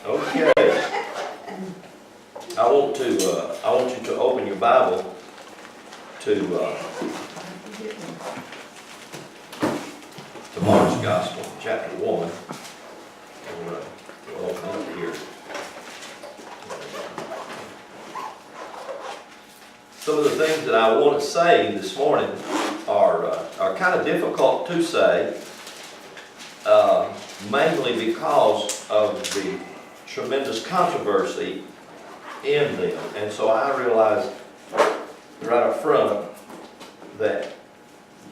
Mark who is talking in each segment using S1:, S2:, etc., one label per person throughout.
S1: Okay. I want you to open your Bible to Mark's Gospel, chapter 1. We'll open up here. Some of the things that I want to say this morning are kind of difficult to say, mainly because of the tremendous controversy in them. And so I realized right up front that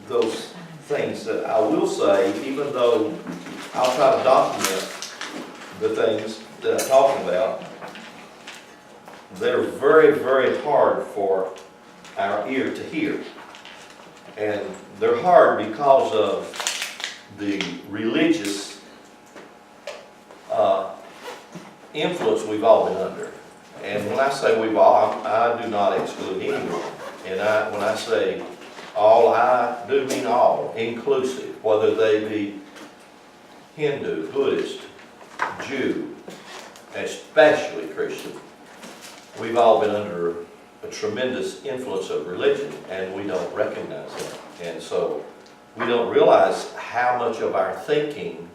S1: those things that I will say, even though I'll try to document the things that I'm talking about, they're very, very hard for our ear to hear. And they're hard because of the religious influence we've all been under. And when I say we've all, I do not exclude anyone. And when I say all, I do mean all, inclusive, whether they be Hindu, Buddhist, Jew, especially Christian. We've all been under a tremendous influence of religion, and we don't recognize it. And so we don't realize how much of our thinking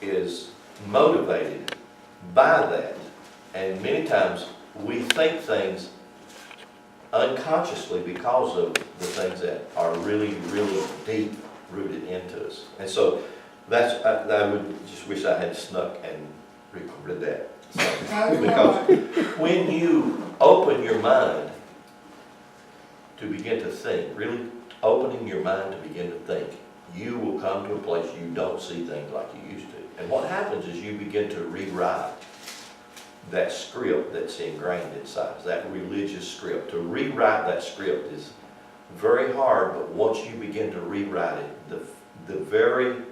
S1: is motivated by that. And many times we think things unconsciously because of the things that are really, really deep rooted into us. And so I would just wish I had snuck and recorded that. So, because when you open your mind to begin to think, really opening your mind to begin to think, you will come to a place you don't see things like you used to. And what happens is you begin to rewrite that script that's ingrained inside, that religious script. To rewrite that script is very hard, but once you begin to rewrite it, the very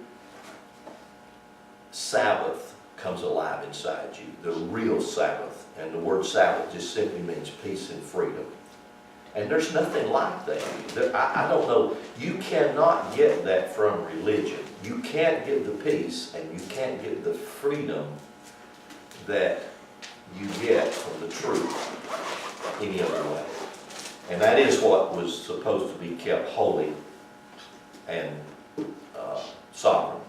S1: Sabbath comes alive inside you, the real Sabbath. And the word Sabbath just simply means peace and freedom. And there's nothing like that. I don't know, you cannot get that from religion. You can't get the peace and you can't get the freedom that you get from the truth any other way. And that is what was supposed to be kept holy and sovereign.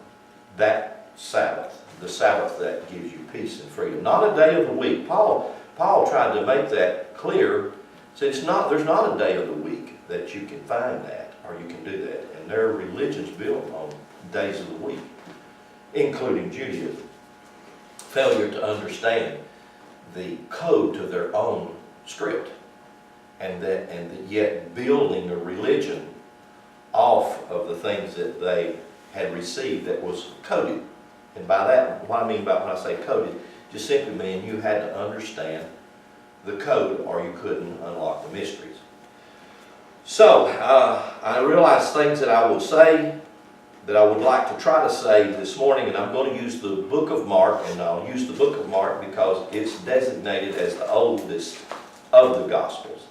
S1: That Sabbath, the Sabbath that gives you peace and freedom. Not a day of the week. Paul tried to make that clear. So there's not a day of the week that you can find that or you can do that. And there are religions built on days of the week, including Judaism. Failure to understand the code to their own script, and yet building a religion off of the things that they had received that was coded. And by that, what I mean by when I say coded, just simply mean you had to understand the code or you couldn't unlock the mysteries. So I realized things that I would say that I would like to try to say this morning, and I'm going to use the book of Mark, and I'll use the book of Mark because it's designated as the oldest of the Gospels.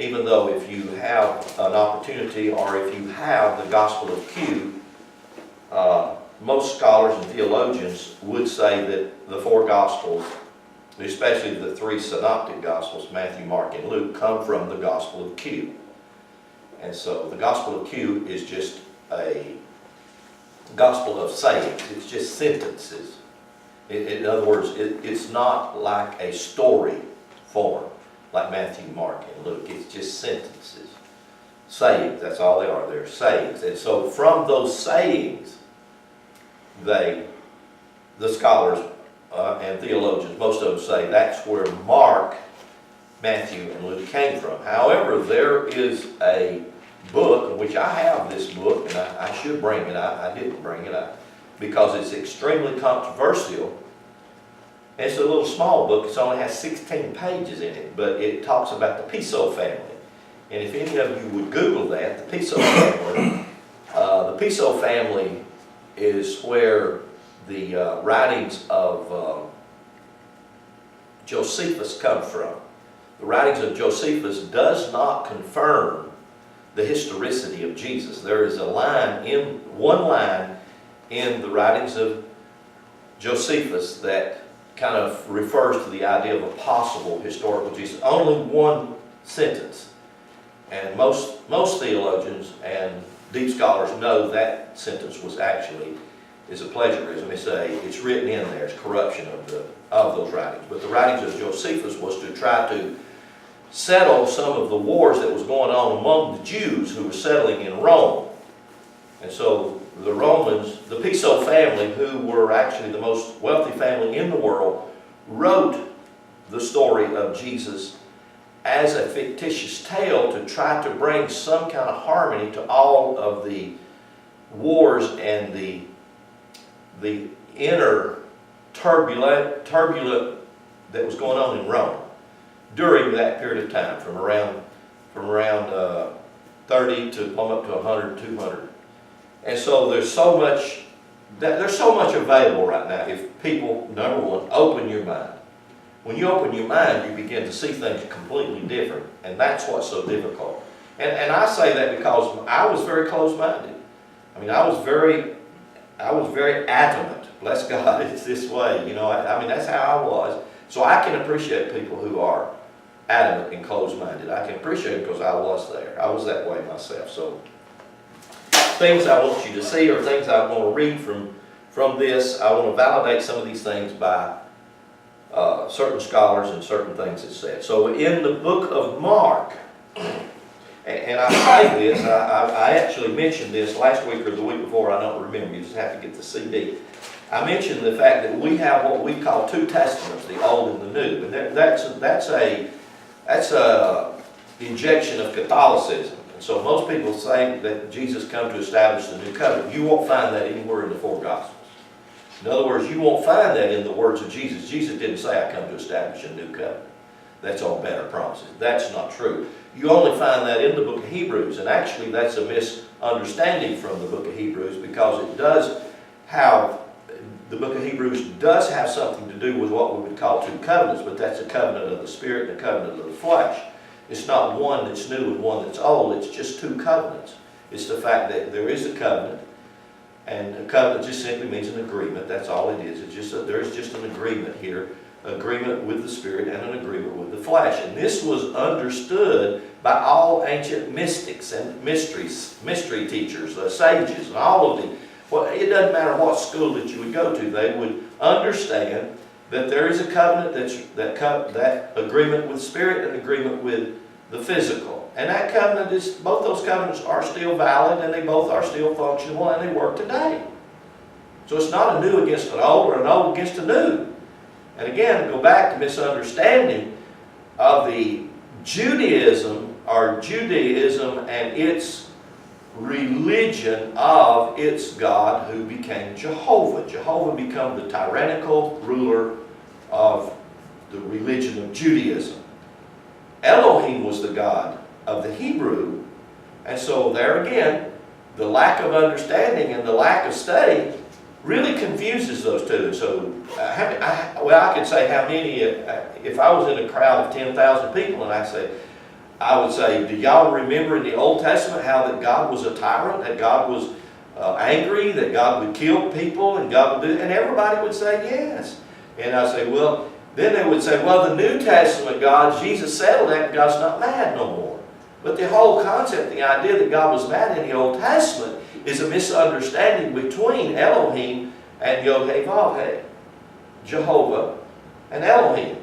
S1: Even though if you have an opportunity or if you have the Gospel of Q, most scholars and theologians would say that the four Gospels, especially the three synoptic Gospels, Matthew, Mark, and Luke, come from the Gospel of Q. And so the Gospel of Q is just a gospel of sayings. It's just sentences. In other words, it's not like a story form like Matthew, Mark, and Luke. It's just sentences. Sayings, that's all they are. They're sayings. And so from those sayings, the scholars and theologians, most of them say that's where Mark, Matthew, and Luke came from. However, there is a book, which I have this book, and I should bring it. I didn't bring it because it's extremely controversial. And it's a little small book. It only has 16 pages in it, but it talks about the Piso family. And if any of you would Google that, the Piso family is where the writings of Josephus come from. The writings of Josephus does not confirm the historicity of Jesus. There is one line in the writings of Josephus that kind of refers to the idea of a possible historical Jesus. Only one sentence. And most theologians and deep scholars know that sentence was actually is a plagiarism. It's written in there. It's corruption of those writings. But the writings of Josephus was to try to settle some of the wars that was going on among the Jews who were settling in Rome. And so the Romans, the Piso family, who were actually the most wealthy family in the world, wrote the story of Jesus as a fictitious tale to try to bring some kind of harmony to all of the wars and the inner turbulent that was going on in Rome during that period of time, from around 30 to plumb up to 100, 200. And so there's so much available right now if people, number one, open your mind. When you open your mind, you begin to see things completely different, and that's what's so difficult. And I say that because I was very close-minded. I mean, I was very adamant. Bless God, it's this way. You know, I mean, that's how I was. So I can appreciate people who are adamant and closed-minded. I can appreciate it because I was there. I was that way myself. So things I want you to see or things I want to read from this, I want to validate some of these things by certain scholars and certain things it said. So in the book of Mark, and I say this, I actually mentioned this last week or the week before, I don't remember, you just have to get the CD. I mentioned the fact that we have what we call two testaments, the Old and the New. And that's a injection of Catholicism. And so most people say that Jesus come to establish the new covenant. You won't find that anywhere in the four Gospels. In other words, you won't find that in the words of Jesus. Jesus didn't say, I come to establish a new covenant. That's on better promises. That's not true. You only find that in the book of Hebrews. And actually, that's a misunderstanding from the book of Hebrews, because it does have, the book of Hebrews does have something to do with what we would call two covenants, but that's a covenant of the Spirit and a covenant of the flesh. It's not one that's new and one that's old. It's just two covenants. It's the fact that there is a covenant, and a covenant just simply means an agreement. That's all it is. It's just there's just an agreement here, agreement with the Spirit and an agreement with the flesh. And this was understood by all ancient mystics and mystery teachers, sages, and all of the. Well, it doesn't matter what school that you would go to, they would understand that there is a covenant, that agreement with spirit and agreement with the physical. And that covenant is, both those covenants are still valid, and they both are still functional, and they work today. So it's not a new against an old or an old against a new. And again, go back to misunderstanding of the Judaism and its religion of its God, who became Jehovah. Jehovah became the tyrannical ruler of the religion of Judaism. Elohim was the God of the Hebrew. And so there again, the lack of understanding and the lack of study really confuses those two. So I could say how many, if I was in a crowd of 10,000 people and I would say, do y'all remember in the Old Testament how that God was a tyrant, that God was angry, that God would kill people, and God would do, and everybody would say yes. And I say, well, then they would say, well, the New Testament God, Jesus settled that, God's not mad no more. But the whole concept, the idea that God was mad in the Old Testament, is a misunderstanding between Elohim and Yod-Heh-Vav-Heh, Jehovah and Elohim.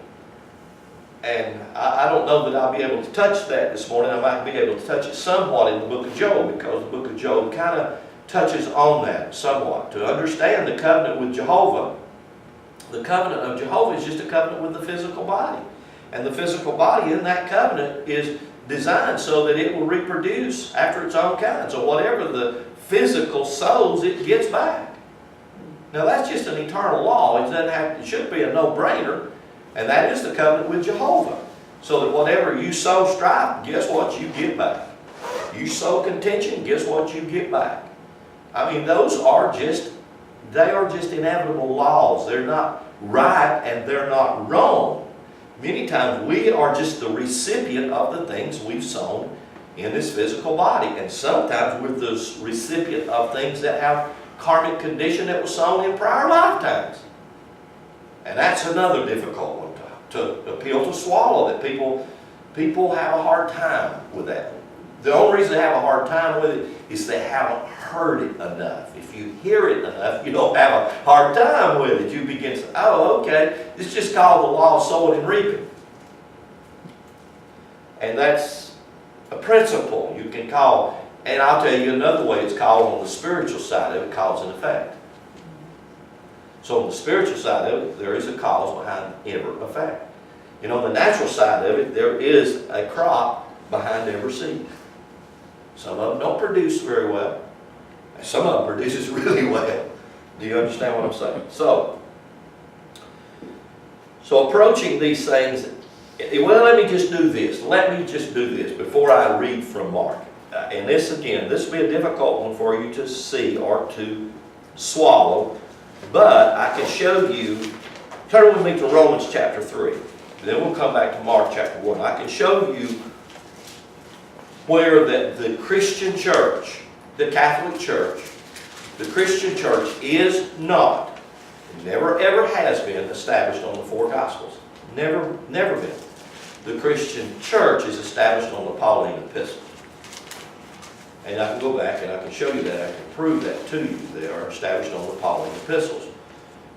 S1: And I don't know that I'll be able to touch that this morning. I might be able to touch it somewhat in the book of Job, because the book of Job kind of touches on that somewhat. To understand the covenant with Jehovah, the covenant of Jehovah is just a covenant with the physical body. And the physical body in that covenant is designed so that it will reproduce after its own kind. So whatever the physical sows, it gets back. Now that's just an eternal law. It should be a no-brainer. And that is the covenant with Jehovah. So that whatever you sow strife, guess what you get back. You sow contention, guess what you get back. I mean, those are just, they are just inevitable laws. They're not right and they're not wrong. Many times we are just the recipient of the things we've sown in this physical body. And sometimes we're the recipient of things that have karmic condition that was sown in prior lifetimes. And that's another difficult one to appeal to swallow, that people have a hard time with that. The only reason they have a hard time with it is they haven't heard it enough. If you hear it enough, you don't have a hard time with it. You begin to say, oh, okay, it's just called the law of sowing and reaping. And that's a principle you can call. And I'll tell you another way it's called on the spiritual side of it, cause and effect. So on the spiritual side of it, there is a cause behind every effect. And on the natural side of it, there is a crop behind every seed. Some of them don't produce very well. And some of them produces really well. Do you understand what I'm saying? So approaching these things, well, let me just do this. Let me just do this before I read from Mark. And this, again, this will be a difficult one for you to see or to swallow. But I can show you, turn with me to Romans chapter 3. Then we'll come back to Mark chapter 1. I can show you where the Christian church, the Catholic Church, the Christian church is not, never ever has been established on the four Gospels. Never been. The Christian church is established on the Pauline epistles. And I can go back and I can show you that. I can prove that to you. They are established on the Pauline epistles.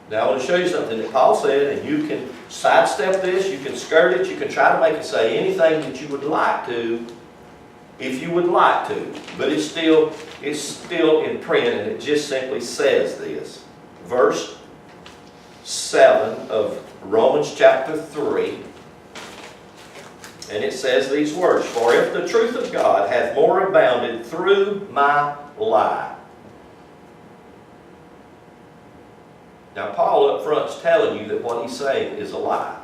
S1: Now I want to show you something that Paul said, and you can sidestep this, you can skirt it, you can try to make it say anything that you would like to, if you would like to. But it's still in print, and it just simply says this. Verse 7 of Romans chapter 3. And it says these words, for if the truth of God hath more abounded through my lie. Now Paul up front is telling you that what he's saying is a lie.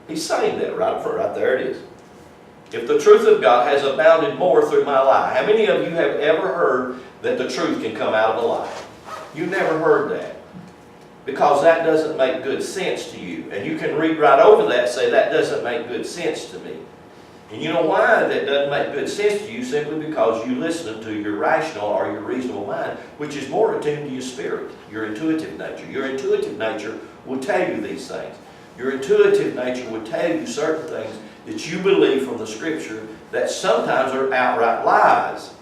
S1: He's saying that right up front, right there it is. If the truth of God has abounded more through my lie. How many of you have ever heard that the truth can come out of a lie? You never heard that. Because that doesn't make good sense to you. And you can read right over that and say, that doesn't make good sense to me. And you know why that doesn't make good sense to you? Simply because you listen to your rational or your reasonable mind, which is more attuned to your spirit, your intuitive nature. Your intuitive nature will tell you these things. Your intuitive nature will tell you certain things that you believe from the Scripture that sometimes are outright lies.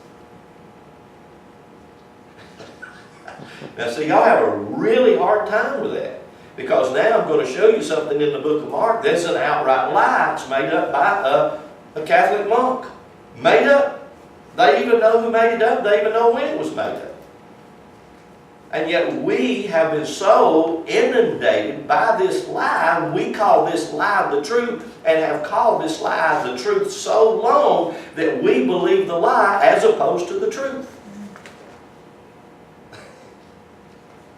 S1: Now see, y'all have a really hard time with that. Because now I'm going to show you something in the book of Mark that's an outright lie. It's made up by a Catholic monk. Made up. They even know who made it up. They even know when it was made up. And yet we have been so inundated by this lie, we call this lie the truth, and have called this lie the truth so long that we believe the lie as opposed to the truth.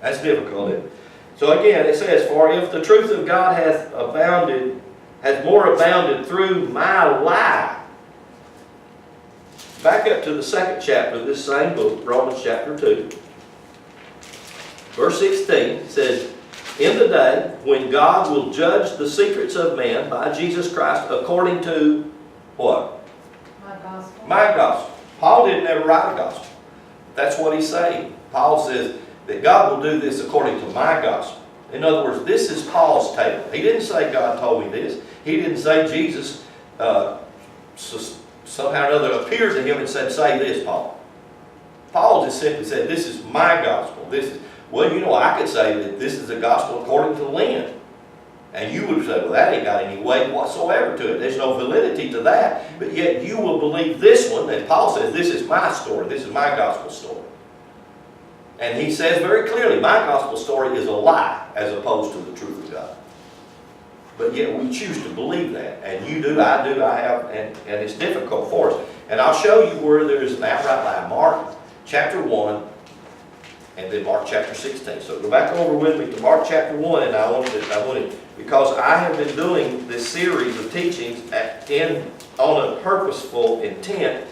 S1: That's difficult, isn't it? So again, it says, for if the truth of God hath more abounded through my lie. Back up to the second chapter of this same book, Romans chapter 2. Verse 16 says, in the day when God will judge the secrets of men by Jesus Christ according to what?
S2: My gospel.
S1: My gospel. Paul didn't ever write a gospel. That's what he's saying. Paul says that God will do this according to my gospel. In other words, this is Paul's table. He didn't say God told me this. He didn't say Jesus somehow or another appeared to him and said, say this, Paul. Paul just simply said, this is my gospel. Well, you know, I could say that this is the gospel according to Lynn. And you would say, well, that ain't got any weight whatsoever to it. There's no validity to that. But yet you will believe this one, and Paul says, this is my story. This is my gospel story. And he says very clearly, my gospel story is a lie as opposed to the truth of God. But yet we choose to believe that. And you do, I have, and it's difficult for us. And I'll show you where there is an outright lie. Mark chapter 1, and then Mark chapter 16. So go back over with me to Mark chapter 1, and I wanted, because I have been doing this series of teachings on a purposeful intent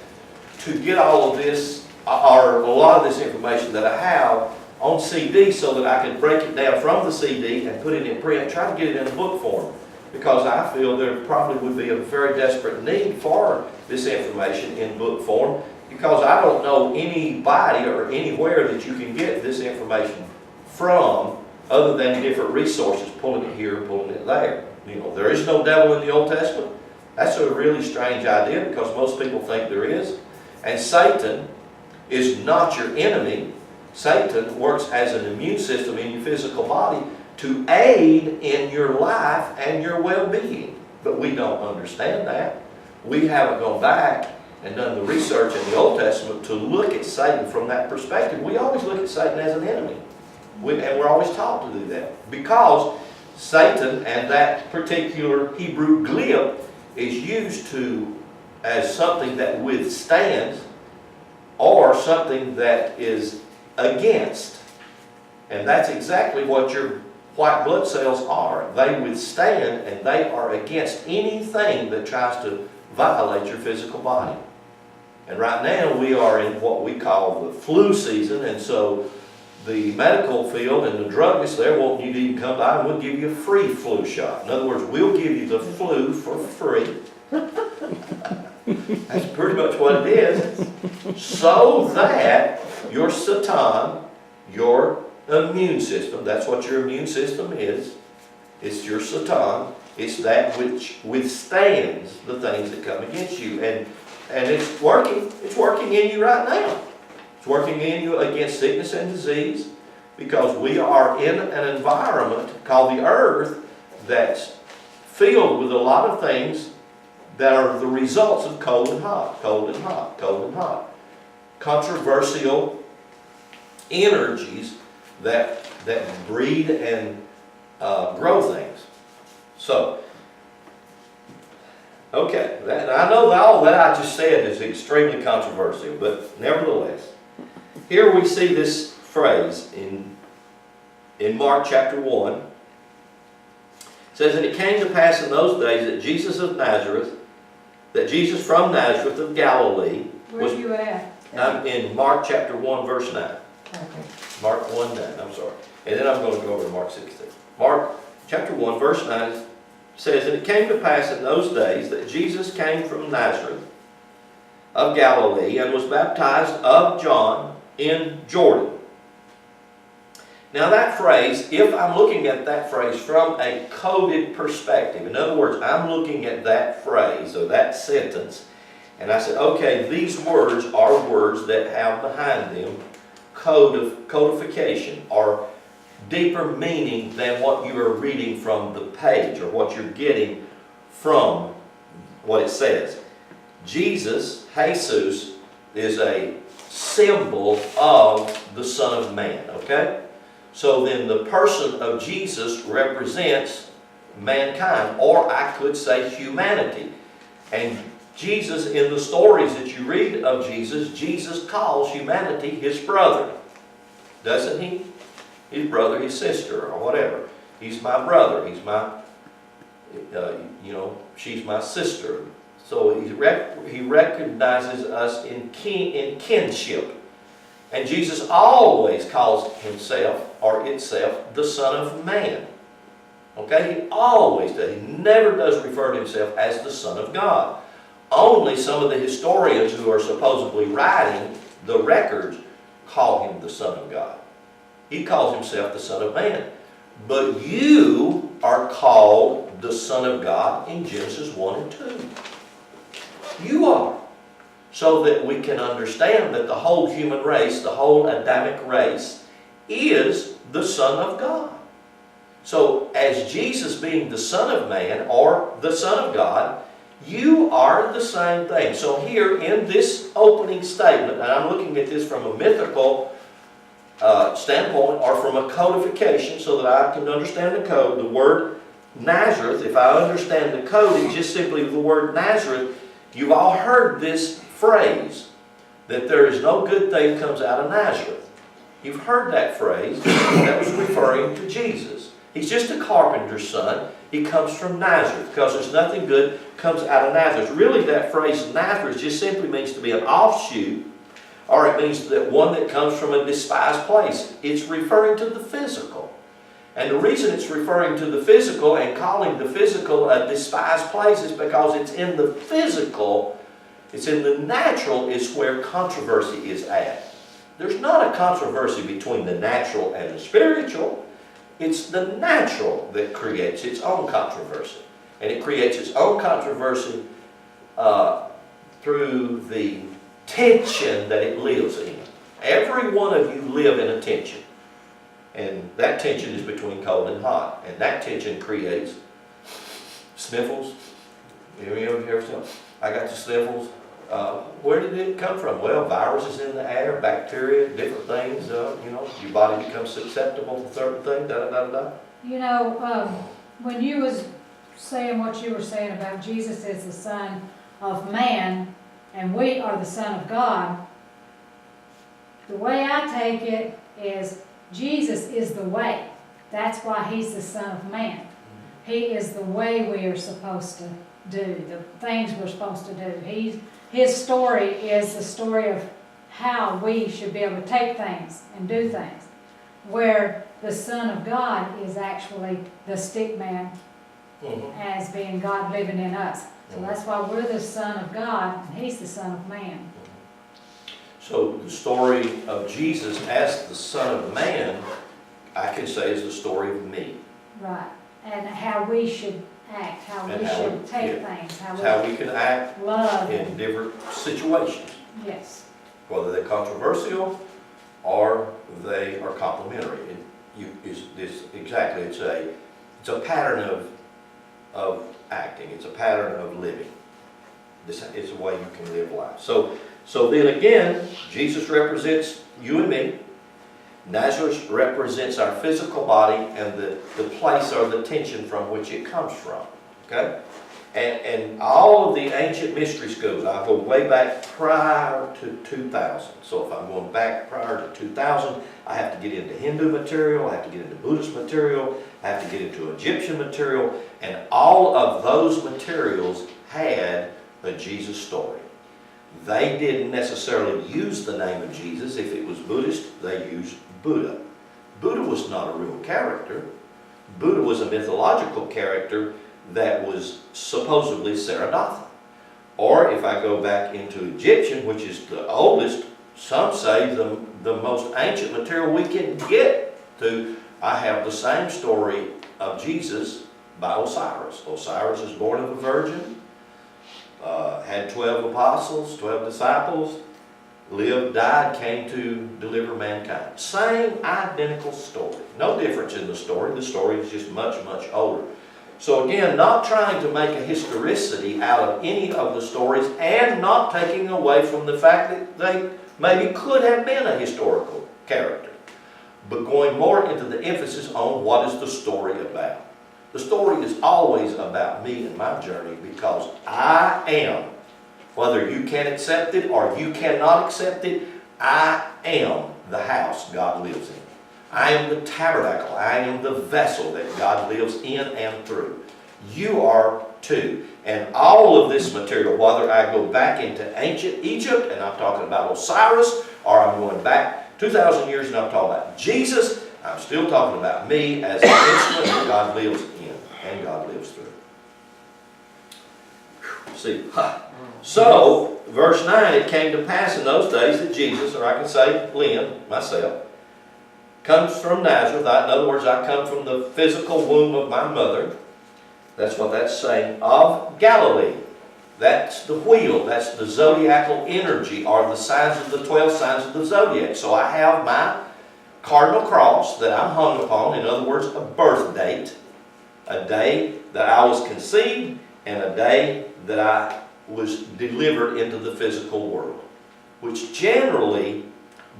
S1: to get all of this, or a lot of this information that I have on CD so that I can break it down from the CD and put it in print, try to get it in a book form. Because I feel there probably would be a very desperate need for this information in book form, because I don't know anybody or anywhere that you can get this information from other than different resources, pulling it here and pulling it there. You know, there is no devil in the Old Testament. That's a really strange idea because most people think there is. And Satan is not your enemy. Satan works as an immune system in your physical body to aid in your life and your well-being. But we don't understand that. We haven't gone back and done the research in the Old Testament to look at Satan from that perspective. We always look at Satan as an enemy. And we're always taught to do that. Because Satan and that particular Hebrew glib is used as something that withstands or something that is against. And that's exactly what your white blood cells are. They withstand and they are against anything that tries to violate your physical body. And right now we are in what we call the flu season, and so the medical field and the druggists there want you to even come by and we'll give you a free flu shot. In other words, we'll give you the flu for free. That's pretty much what it is. So that your Satan, your immune system, that's what your immune system is. It's your Satan. It's that which withstands the things that come against you. And it's working. It's working in you right now. It's working in you against sickness and disease because we are in an environment called the earth that's filled with a lot of things that are the results of cold and hot, cold and hot, cold and hot. Controversial energies that breed and grow things. So, okay, I know all that I just said is extremely controversial, but nevertheless, here we see this phrase in Mark chapter 1. It says, "And it came to pass in those days that Jesus from Nazareth of Galilee."
S2: Where are you at?
S1: I'm in Mark chapter 1, verse 9.
S2: Okay.
S1: Mark 1, 9, I'm sorry. And then I'm going to go over to Mark 16. Mark chapter 1, verse 9 says, "And it came to pass in those days that Jesus came from Nazareth of Galilee and was baptized of John in Jordan." Now that phrase, if I'm looking at that phrase from a coded perspective, in other words, I'm looking at that phrase or that sentence, and I said, okay, these words are words that have behind them codification or deeper meaning than what you are reading from the page or what you're getting from what it says. Jesus, is a symbol of the Son of Man, okay? So then the person of Jesus represents mankind, or I could say humanity. And Jesus, in the stories that you read of Jesus, Jesus calls humanity his brother. Doesn't he? His brother, his sister, or whatever. He's my brother. He's my, she's my sister. So he recognizes us in kinship. And Jesus always calls himself, or itself, the Son of Man. Okay? He always does. He never does refer to himself as the Son of God. Only some of the historians who are supposedly writing the records call him the Son of God. He calls himself the Son of Man. But you are called the Son of God in Genesis 1 and 2. You are. So that we can understand that the whole human race, the whole Adamic race, is the Son of God. So as Jesus being the Son of Man, or the Son of God, you are the same thing. So here in this opening statement, and I'm looking at this from a mythical standpoint, or from a codification, so that I can understand the code, the word Nazareth, if I understand the code, it's just simply the word Nazareth. You've all heard this phrase, that there is no good thing comes out of Nazareth. You've heard that phrase. That was referring to Jesus. He's just a carpenter's son. He comes from Nazareth because there's nothing good comes out of Nazareth. Really, that phrase Nazareth just simply means to be an offshoot, or it means that one that comes from a despised place. It's referring to the physical. And the reason it's referring to the physical and calling the physical a despised place is because it's in the physical, it's in the natural is where controversy is at. There's not a controversy between the natural and the spiritual. It's the natural that creates its own controversy. And it creates its own controversy through the tension that it lives in. Every one of you live in a tension. And that tension is between cold and hot. And that tension creates sniffles. Any of you ever said, I got the sniffles? Where did it come from? Well, viruses in the air, bacteria, different things, your body becomes susceptible to certain things, da-da-da-da.
S2: You know, when you was saying what you were saying about Jesus is the Son of Man, and we are the Son of God, the way I take it is Jesus is the way. That's why He's the Son of Man. He is the way we are supposed to do, the things we're supposed to do. His story is the story of how we should be able to take things and do things. Where the Son of God is actually the stick man, as being God living in us. So that's why we're the Son of God and He's the Son of Man.
S1: So the story of Jesus as the Son of Man, I can say, is the story of me.
S2: Right. And how we should act, how we should take things,
S1: how we can act
S2: love
S1: in different situations.
S2: Yes.
S1: Whether they're controversial or they are complementary. It's a pattern of acting. It's a pattern of living. It's a way you can live life. So then again, Jesus represents you and me. Nazareth represents our physical body and the place or the tension from which it comes from. Okay? And all of the ancient mystery schools, I go way back prior to 2000. So if I'm going back prior to 2000, I have to get into Hindu material, I have to get into Buddhist material, I have to get into Egyptian material, and all of those materials had a Jesus story. They didn't necessarily use the name of Jesus. If it was Buddhist, they used Buddha. Buddha was not a real character. Buddha was a mythological character that was supposedly Saradatha. Or if I go back into Egyptian, which is the oldest, some say the most ancient material we can get to, I have the same story of Jesus by Osiris. Osiris is born of a virgin, had 12 apostles, 12 disciples, lived, died, came to deliver mankind. Same identical story. No difference in the story. The story is just much, much older. So again, not trying to make a historicity out of any of the stories and not taking away from the fact that they maybe could have been a historical character, but going more into the emphasis on what is the story about. The story is always about me and my journey, because I am, whether you can accept it or you cannot accept it, I am the house God lives in. I am the tabernacle. I am the vessel that God lives in and through. You are too. And all of this material, whether I go back into ancient Egypt, and I'm talking about Osiris, or I'm going back 2,000 years and I'm talking about Jesus, I'm still talking about me as an instrument that God lives in and God lives through. See, so, verse 9, it came to pass in those days that Jesus, or I can say Lynn, myself, comes from Nazareth. In other words, I come from the physical womb of my mother. That's what that's saying. Of Galilee. That's the wheel. That's the zodiacal energy, or the signs of the 12 signs of the zodiac. So I have my cardinal cross that I'm hung upon. In other words, a birth date. A day that I was conceived and a day that I was delivered into the physical world. Which generally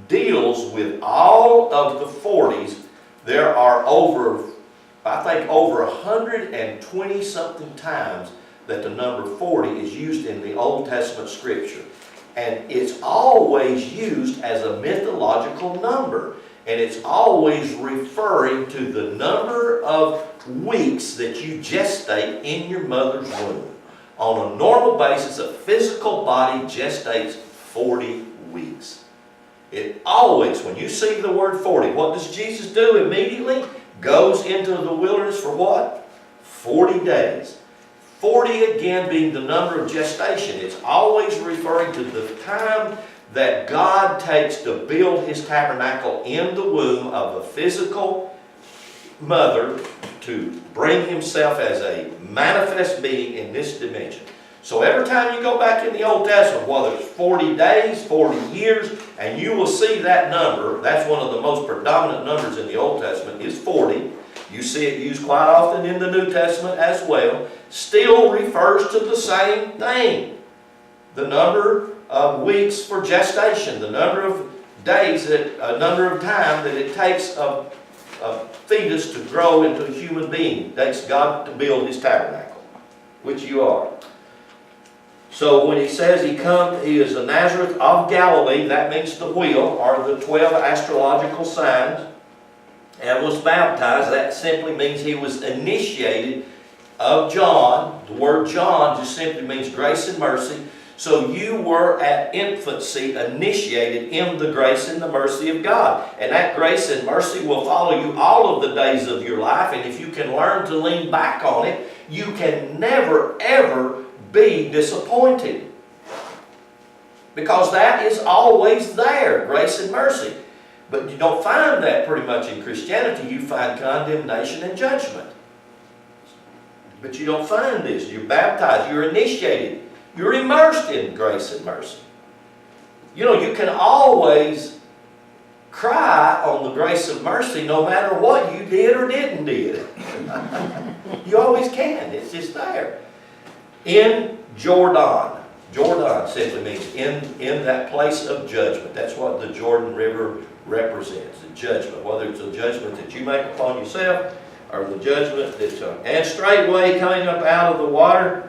S1: deals with all of the 40s. There are over 120 something times that the number 40 is used in the Old Testament scripture. And it's always used as a mythological number. And it's always referring to the number of weeks that you gestate in your mother's womb. On a normal basis, a physical body gestates 40 weeks. It always, when you see the word 40, what does Jesus do immediately? Goes into the wilderness for what? 40 days. 40 again being the number of gestation. It's always referring to the time that God takes to build His tabernacle in the womb of a physical mother to bring himself as a manifest being in this dimension. So every time you go back in the Old Testament, whether it's 40 days, 40 years, and you will see that number, that's one of the most predominant numbers in the Old Testament, is 40. You see it used quite often in the New Testament as well. Still refers to the same thing. The number of weeks for gestation, the number of days, a number of time that it takes a fetus to grow into a human being. It takes God to build His tabernacle, which you are. So when he says he is a Nazareth of Galilee, that means the wheel, or the 12 astrological signs, and was baptized. That simply means he was initiated of John. The word John just simply means grace and mercy. So you were at infancy initiated in the grace and the mercy of God. And that grace and mercy will follow you all of the days of your life. And if you can learn to lean back on it, you can never, ever be disappointed. Because that is always there, grace and mercy. But you don't find that pretty much in Christianity. You find condemnation and judgment. But you don't find this. You're baptized, you're initiated, you're immersed in grace and mercy. You know, you can always cry on the grace of mercy no matter what you did or didn't do. You always can. It's just there. In Jordan. Jordan simply means in that place of judgment. That's what the Jordan River represents, the judgment. Whether it's a judgment that you make upon yourself or the judgment that's and straightway coming up out of the water,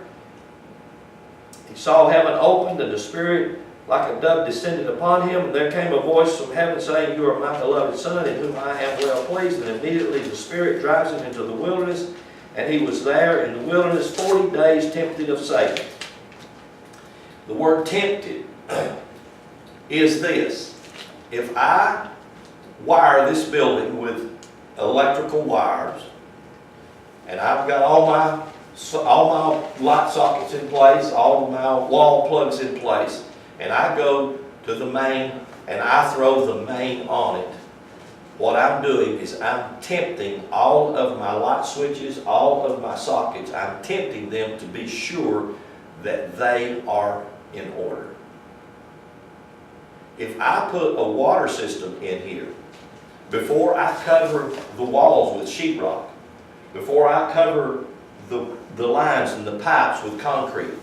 S1: he saw heaven opened and the Spirit like a dove descended upon him. And there came a voice from heaven saying, "You are my beloved Son, in whom I am well pleased." And immediately the Spirit drives him into the wilderness. And he was there in the wilderness 40 days tempted of Satan. The word tempted is this. If I wire this building with electrical wires, and I've got all my light sockets in place, all of my wall plugs in place, and I go to the main and I throw the main on it, what I'm doing is I'm tempting all of my light switches, all of my sockets, I'm tempting them to be sure that they are in order. If I put a water system in here, before I cover the walls with sheetrock, before I cover the lines and the pipes with concrete,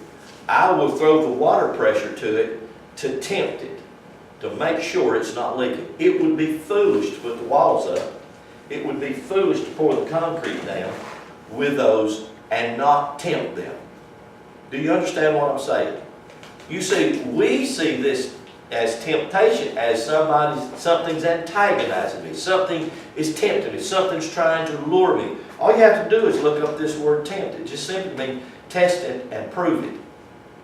S1: I will throw the water pressure to it to tempt it, to make sure it's not leaking. It would be foolish to put the walls up. It would be foolish to pour the concrete down with those and not tempt them. Do you understand what I'm saying? You see, we see this as temptation, as something's antagonizing me. Something is tempting me. Something's trying to lure me. All you have to do is look up this word tempt. It just simply means test it and prove it.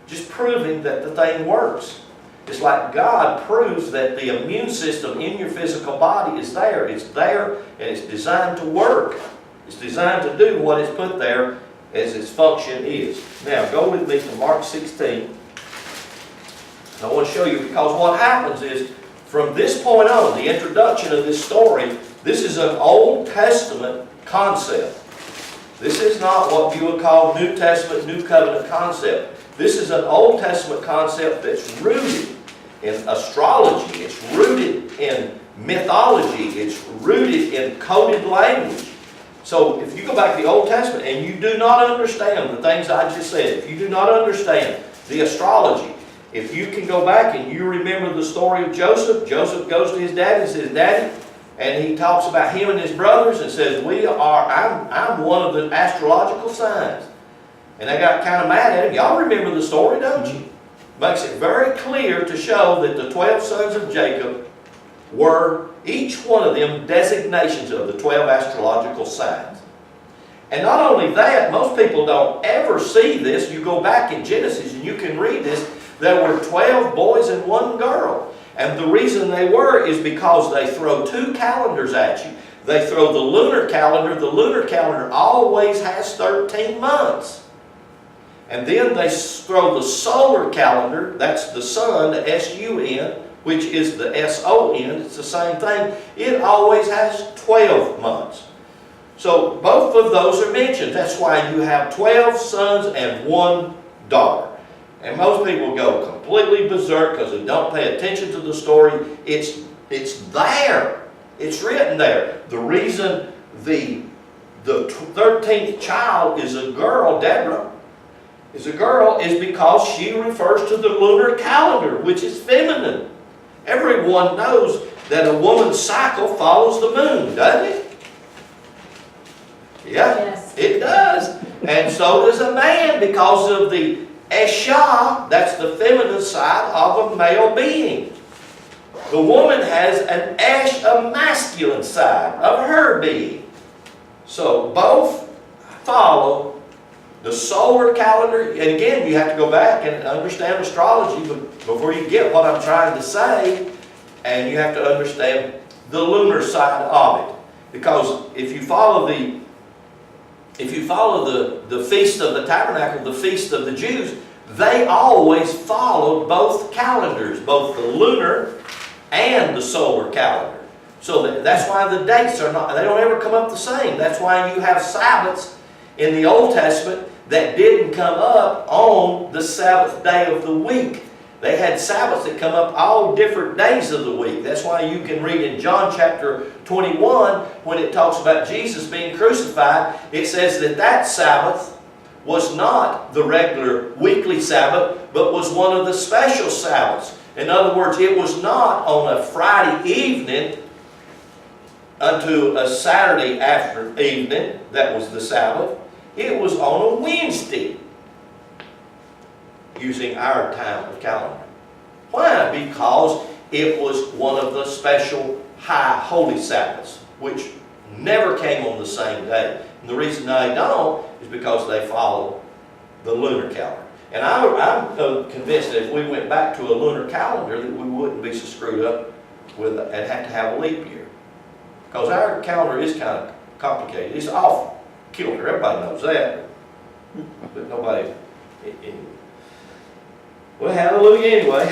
S1: Just proving that the thing works. It's like God proves that the immune system in your physical body is there. It's there and it's designed to work. It's designed to do what it's put there as its function is. Now, go with me to Mark 16. I want to show you, because what happens is, from this point on, the introduction of this story, this is an Old Testament concept. This is not what you would call New Testament, New Covenant concept. This is an Old Testament concept that's rooted in astrology. It's rooted in mythology. It's rooted in coded language. So if you go back to the Old Testament and you do not understand the things I just said, if you do not understand the astrology, if you can go back and you remember the story of Joseph, Joseph goes to his dad and says, "Daddy," and he talks about him and his brothers and says, I'm one of the astrological signs. And they got kind of mad at him. Y'all remember the story, don't you? Makes it very clear to show that the 12 sons of Jacob were, each one of them, designations of the 12 astrological signs. And not only that, most people don't ever see this. You go back in Genesis and you can read this. There were 12 boys and 1 girl. And the reason they were is because they throw 2 calendars at you. They throw the lunar calendar. The lunar calendar always has 13 months. And then they throw the solar calendar. That's the sun, the S-U-N, which is the S-O-N. It's the same thing. It always has 12 months. So both of those are mentioned. That's why you have 12 sons and 1 daughter. And most people go completely berserk because they don't pay attention to the story. It's there. It's written there. The reason the 13th child is a girl, Deborah, is because she refers to the lunar calendar, which is feminine. Everyone knows that a woman's cycle follows the moon, doesn't it? Yeah,
S2: Yes.
S1: it does. And so does a man because of the Esha, that's the feminine side of a male being. The woman has an Esh, a masculine side of her being. So both follow the solar calendar. And again, you have to go back and understand astrology before you get what I'm trying to say. And you have to understand the lunar side of it. Because if you follow the Feast of the Tabernacle, the Feast of the Jews, they always followed both calendars, both the lunar and the solar calendar. So that's why the dates they don't ever come up the same. That's why you have Sabbaths in the Old Testament that didn't come up on the Sabbath day of the week. They had Sabbaths that come up all different days of the week. That's why you can read in John chapter 21, when it talks about Jesus being crucified, it says that Sabbath was not the regular weekly Sabbath, but was one of the special Sabbaths. In other words, it was not on a Friday evening unto a Saturday after evening, that was the Sabbath. It was on a Wednesday, using our time of calendar. Why? Because it was one of the special high holy Sabbaths, which never came on the same day. And the reason they don't is because they follow the lunar calendar. And I'm convinced that if we went back to a lunar calendar, that we wouldn't be so screwed up with and have to have a leap year. Because our calendar is kind of complicated. It's off kilter. Everybody knows that. But nobody... Well, hallelujah anyway.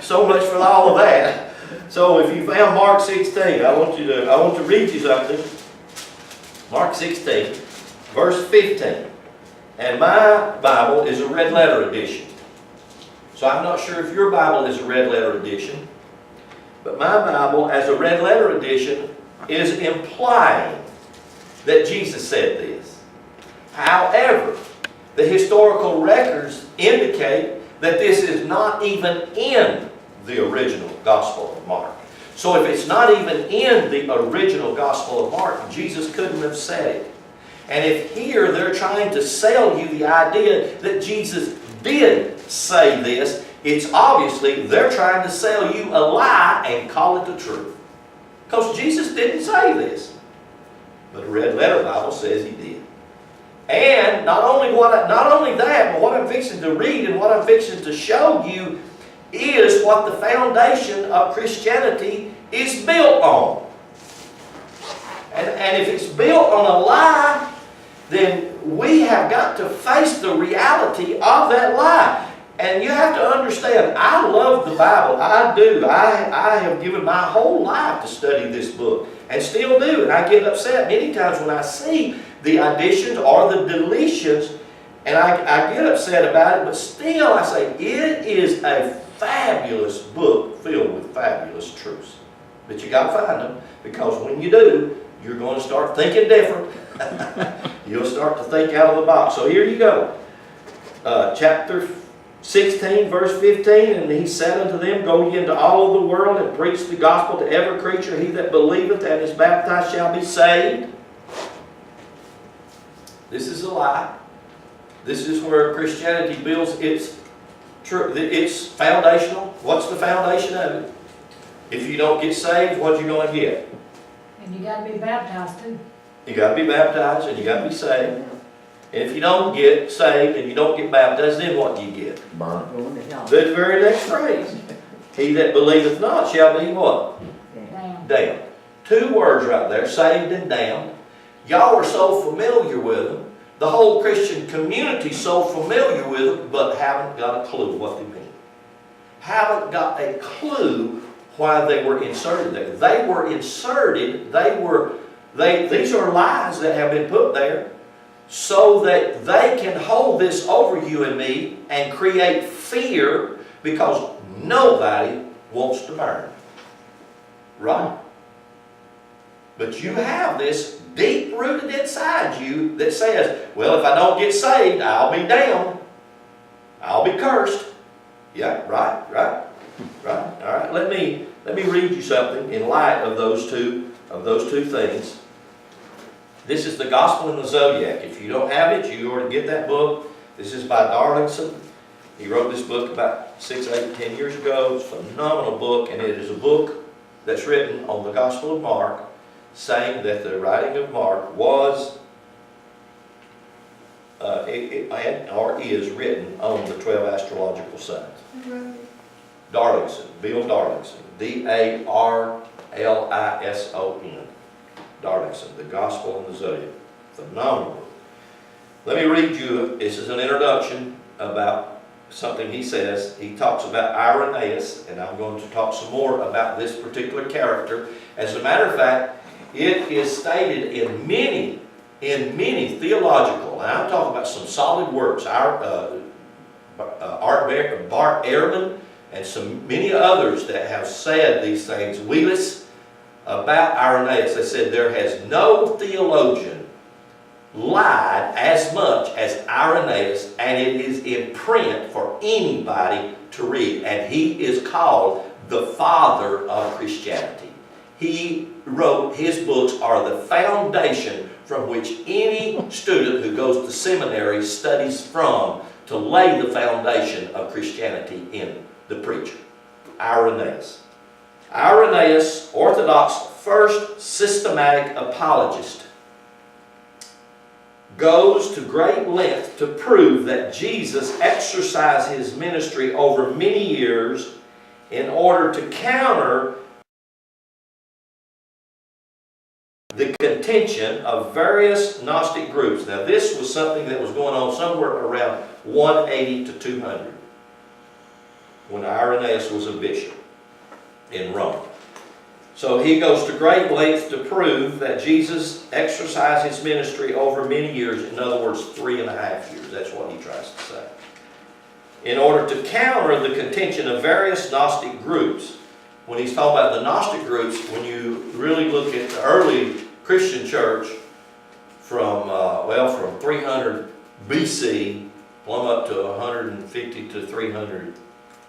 S1: So much for all of that. So if you found Mark 16, I want to read you something. Mark 16, verse 15. And my Bible is a red letter edition. So I'm not sure if your Bible is a red letter edition, but my Bible, as a red letter edition, is implying that Jesus said this. However, the historical records indicate that this is not even in the original Gospel of Mark. So if it's not even in the original Gospel of Mark, Jesus couldn't have said it. And if here they're trying to sell you the idea that Jesus did say this, it's obviously they're trying to sell you a lie and call it the truth. Because Jesus didn't say this. But the red letter Bible says he did. And not only that, but what I'm fixing to read and what I'm fixing to show you is what the foundation of Christianity is built on. And if it's built on a lie, then we have got to face the reality of that lie. And you have to understand, I love the Bible. I do. I have given my whole life to study this book. And still do. And I get upset many times when I see the additions or the deletions. And I get upset about it. But still I say, it is a fabulous book filled with fabulous truths. But you got to find them. Because when you do, you're going to start thinking different. You'll start to think out of the box. So here you go. Chapter 16, verse 15, and he said unto them, Go ye into all of the world and preach the gospel to every creature. He that believeth and is baptized shall be saved. This is a lie. This is where Christianity builds its foundational. What's the foundation of it? If you don't get saved, what are you going to get?
S2: And you got to be baptized too.
S1: You got to be baptized and you got to be saved. And if you don't get saved and you don't get baptized, then what do you get? The very next phrase. He that believeth not shall be what? Damned. 2 words right there, saved and damned. Y'all are so familiar with them. The whole Christian community is so familiar with them, but haven't got a clue what they mean. Haven't got a clue why they were inserted there. They were inserted, these are lies that have been put there so that they can hold this over you and me and create fear, because nobody wants to burn. Right? But you have this deep-rooted inside you that says, well, if I don't get saved, I'll be damned. I'll be cursed. Yeah, right. All right. Let me read you something in light of those two things. This is the Gospel in the Zodiac. If you don't have it, you ought to get that book. This is by Darlington. He wrote this book about 6, 8, 10 years ago. It's a phenomenal book, and it is a book that's written on the Gospel of Mark, saying that the writing of Mark was or is written on the 12 astrological signs. Darlington, Bill Darlington, Darlison, Darlington, the Gospel and the Zodiac. Phenomenal book. Let me read you, this is an introduction about something he says. He talks about Irenaeus, and I'm going to talk some more about this particular character. As a matter of fact, it is stated in many theological, and I'm talking about some solid works, Bart Ehrman, and many others that have said these things, Wheelis, about Irenaeus. They said there has no theologian lied as much as Irenaeus, and it is in print for anybody to read. And he is called the father of Christianity. He wrote, his books are the foundation from which any student who goes to seminary studies from to lay the foundation of Christianity in the preacher. Irenaeus. Irenaeus, Orthodox first systematic apologist, goes to great length to prove that Jesus exercised his ministry over many years in order to counter the contention of various Gnostic groups. Now, this was something that was going on somewhere around 180 to 200 when Irenaeus was a bishop in Rome. So he goes to great lengths to prove that Jesus exercised his ministry over many years, in other words, 3.5 years. That's what he tries to say. In order to counter the contention of various Gnostic groups. When he's talking about the Gnostic groups, when you really look at the early Christian church from 300 BC plumb up to 150 to 300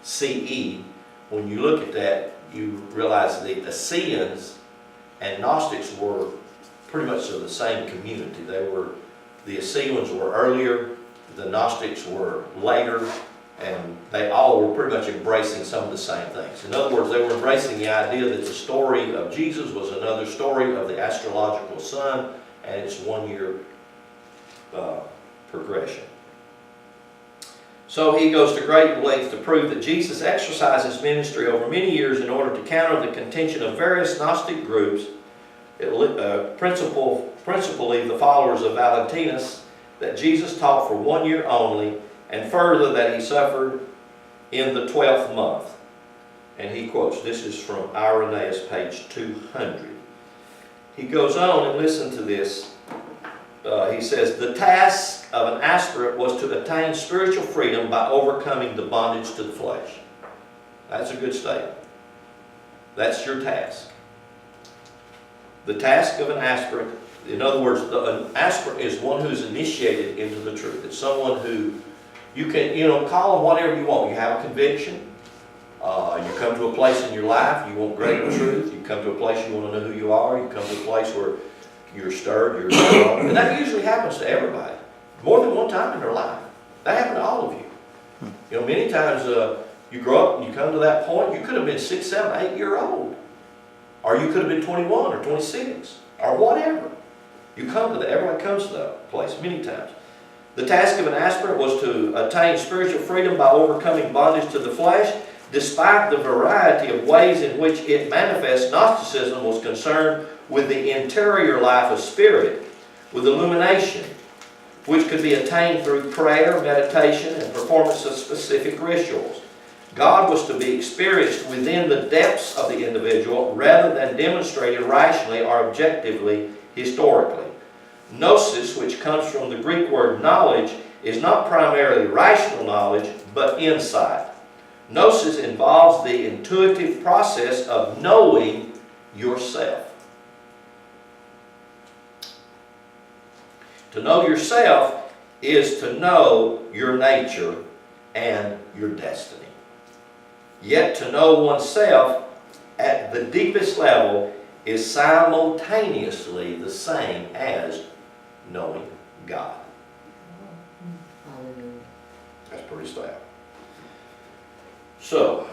S1: CE, when you look at that, you realize that the Essenes and Gnostics were pretty much of the same community. The Essenes were earlier, the Gnostics were later, and they all were pretty much embracing some of the same things. In other words, they were embracing the idea that the story of Jesus was another story of the astrological sun, and its 1 year progression. So he goes to great lengths to prove that Jesus exercised his ministry over many years in order to counter the contention of various Gnostic groups, principally the followers of Valentinus, that Jesus taught for 1 year only, and further that he suffered in the 12th month. And he quotes, this is from Irenaeus, page 200. He goes on, and listen to this. He says, the task of an aspirant was to attain spiritual freedom by overcoming the bondage to the flesh. That's a good statement. That's your task. The task of an aspirant, in other words, an aspirant is one who's initiated into the truth. It's someone who you can, call them whatever you want. You have a conviction. You come to a place in your life, you want greater truth. You come to a place you want to know who you are. You come to a place where you're stirred, you're strong. And that usually happens to everybody. More than one time in their life. That happened to all of you. Many times you grow up and you come to that point, you could have been 6, 7, 8 years old. Or you could have been 21 or 26 or whatever. You come to that. Everybody comes to that place many times. The task of an aspirant was to attain spiritual freedom by overcoming bondage to the flesh. Despite the variety of ways in which it manifests, Gnosticism was concerned with the interior life of spirit, with illumination, which could be attained through prayer, meditation, and performance of specific rituals. God was to be experienced within the depths of the individual rather than demonstrated rationally or objectively historically. Gnosis, which comes from the Greek word knowledge, is not primarily rational knowledge, but insight. Gnosis involves the intuitive process of knowing yourself. To know yourself is to know your nature and your destiny. Yet to know oneself at the deepest level is simultaneously the same as knowing God. That's pretty stout. So,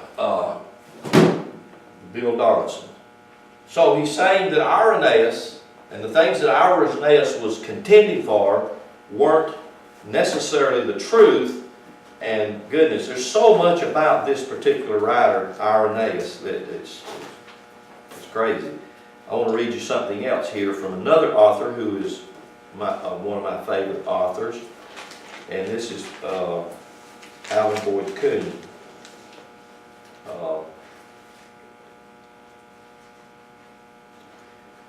S1: Bill Darlison. So he's saying that Irenaeus and the things that Irenaeus was contending for weren't necessarily the truth. And goodness, there's so much about this particular writer, Irenaeus, that it's crazy. I want to read you something else here from another author who is one of my favorite authors. And this is Alan Boyd Kuhn.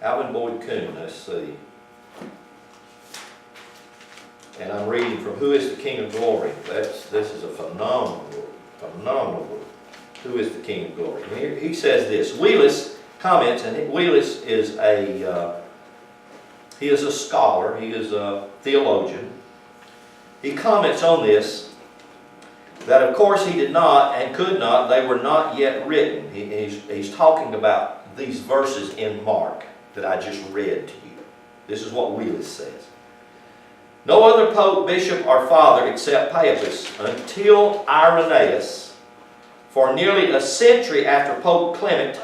S1: Alan Boyd Kuhn, let's see. And I'm reading from Who is the King of Glory? This is a phenomenal book. Who is the King of Glory? And here, he says this. Wheelis comments, and Wheelis is he is a scholar, he is a theologian. He comments on this, that of course he did not and could not, they were not yet written. He's talking about these verses in Mark that I just read to you. This is what Wheelis says. No other pope, bishop, or father except Papias until Irenaeus, for nearly a century after Pope Clement,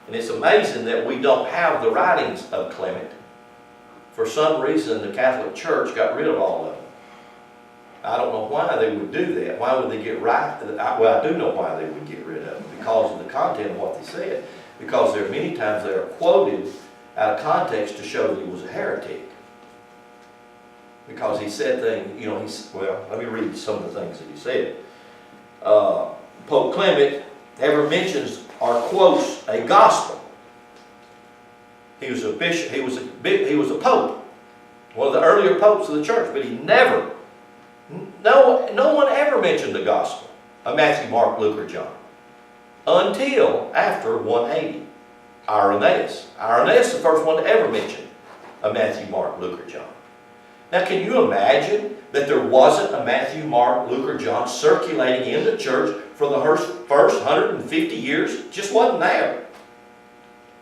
S1: and it's amazing that we don't have the writings of Clement. For some reason the Catholic Church got rid of all of them. I don't know why they would do that. Why would they get right? Well, I do know why they would get rid of them, because of the content of what they said. Because there are many times they are quoted out of context to show that he was a heretic. Because he said things, well, let me read some of the things that he said. Pope Clement never mentions or quotes a gospel. He was a bishop, he was a pope, one of the earlier popes of the church, but he never, no one ever mentioned the gospel of Matthew, Mark, Luke, or John until after 180. Irenaeus. Irenaeus is the first one to ever mention a Matthew, Mark, Luke, or John. Now, can you imagine that there wasn't a Matthew, Mark, Luke, or John circulating in the church for the first 150 years? Just wasn't there.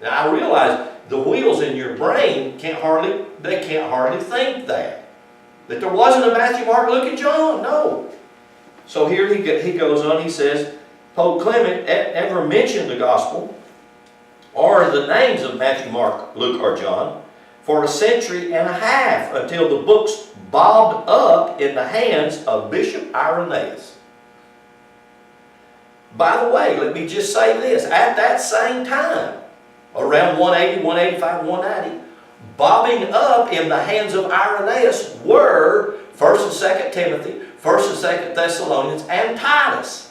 S1: Now, I realize the wheels in your brain can't hardly think that there wasn't a Matthew, Mark, Luke, and John. No. So here he goes on. He says, Pope Clement never mentioned the gospel or the names of Matthew, Mark, Luke, or John for a century and a half until the books bobbed up in the hands of Bishop Irenaeus. By the way, let me just say this. At that same time, around 180, 185, 190, bobbing up in the hands of Irenaeus were 1st and 2nd Timothy, 1st and 2nd Thessalonians, and Titus.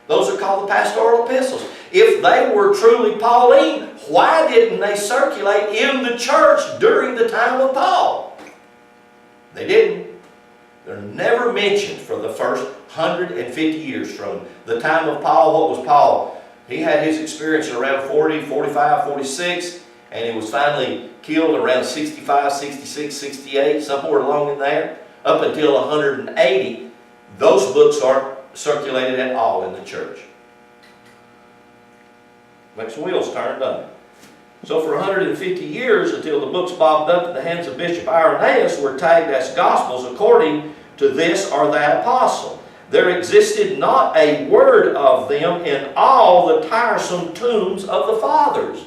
S1: Those are called the pastoral epistles. If they were truly Pauline, why didn't they circulate in the church during the time of Paul? They didn't. They're never mentioned for the first 150 years from the time of Paul. What was Paul? He had his experience around 40, 45, 46, and he was finally killed around 65, 66, 68, somewhere along in there, up until 180. Those books aren't circulated at all in the church. Makes wheels turn, doesn't it? So for 150 years, until the books bobbed up in the hands of Bishop Irenaeus, were tagged as Gospels according to this or that apostle. There existed not a word of them in all the tiresome tombs of the fathers.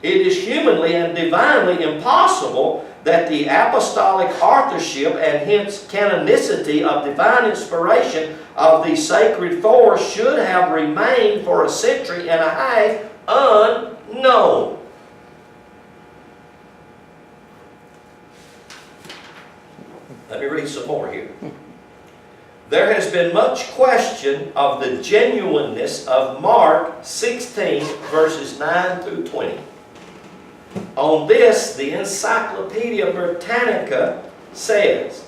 S1: It is humanly and divinely impossible that the apostolic authorship and hence canonicity of divine inspiration of the sacred four should have remained for a century and a half unknown. Let me read some more here. There has been much question of the genuineness of Mark 16, verses 9 through 20. On this, the Encyclopedia Britannica says,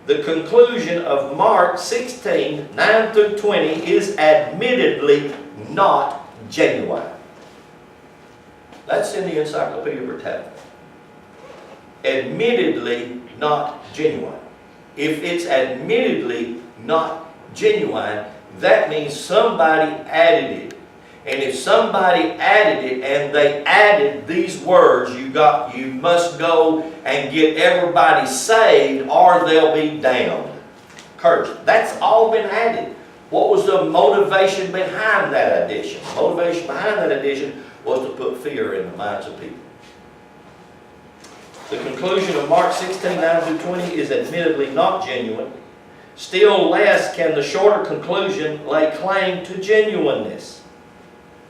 S1: the conclusion of Mark 16, 9 through 20 is admittedly not genuine. That's in the Encyclopedia Britannica. Admittedly not genuine. If it's admittedly not genuine, that means somebody added it. And if somebody added it and they added these words, you must go and get everybody saved or they'll be damned. Cursed. That's all been added. What was the motivation behind that addition? The motivation behind that addition was to put fear in the minds of people. The conclusion of Mark 16, 9 through 20 is admittedly not genuine. Still less can the shorter conclusion lay claim to genuineness.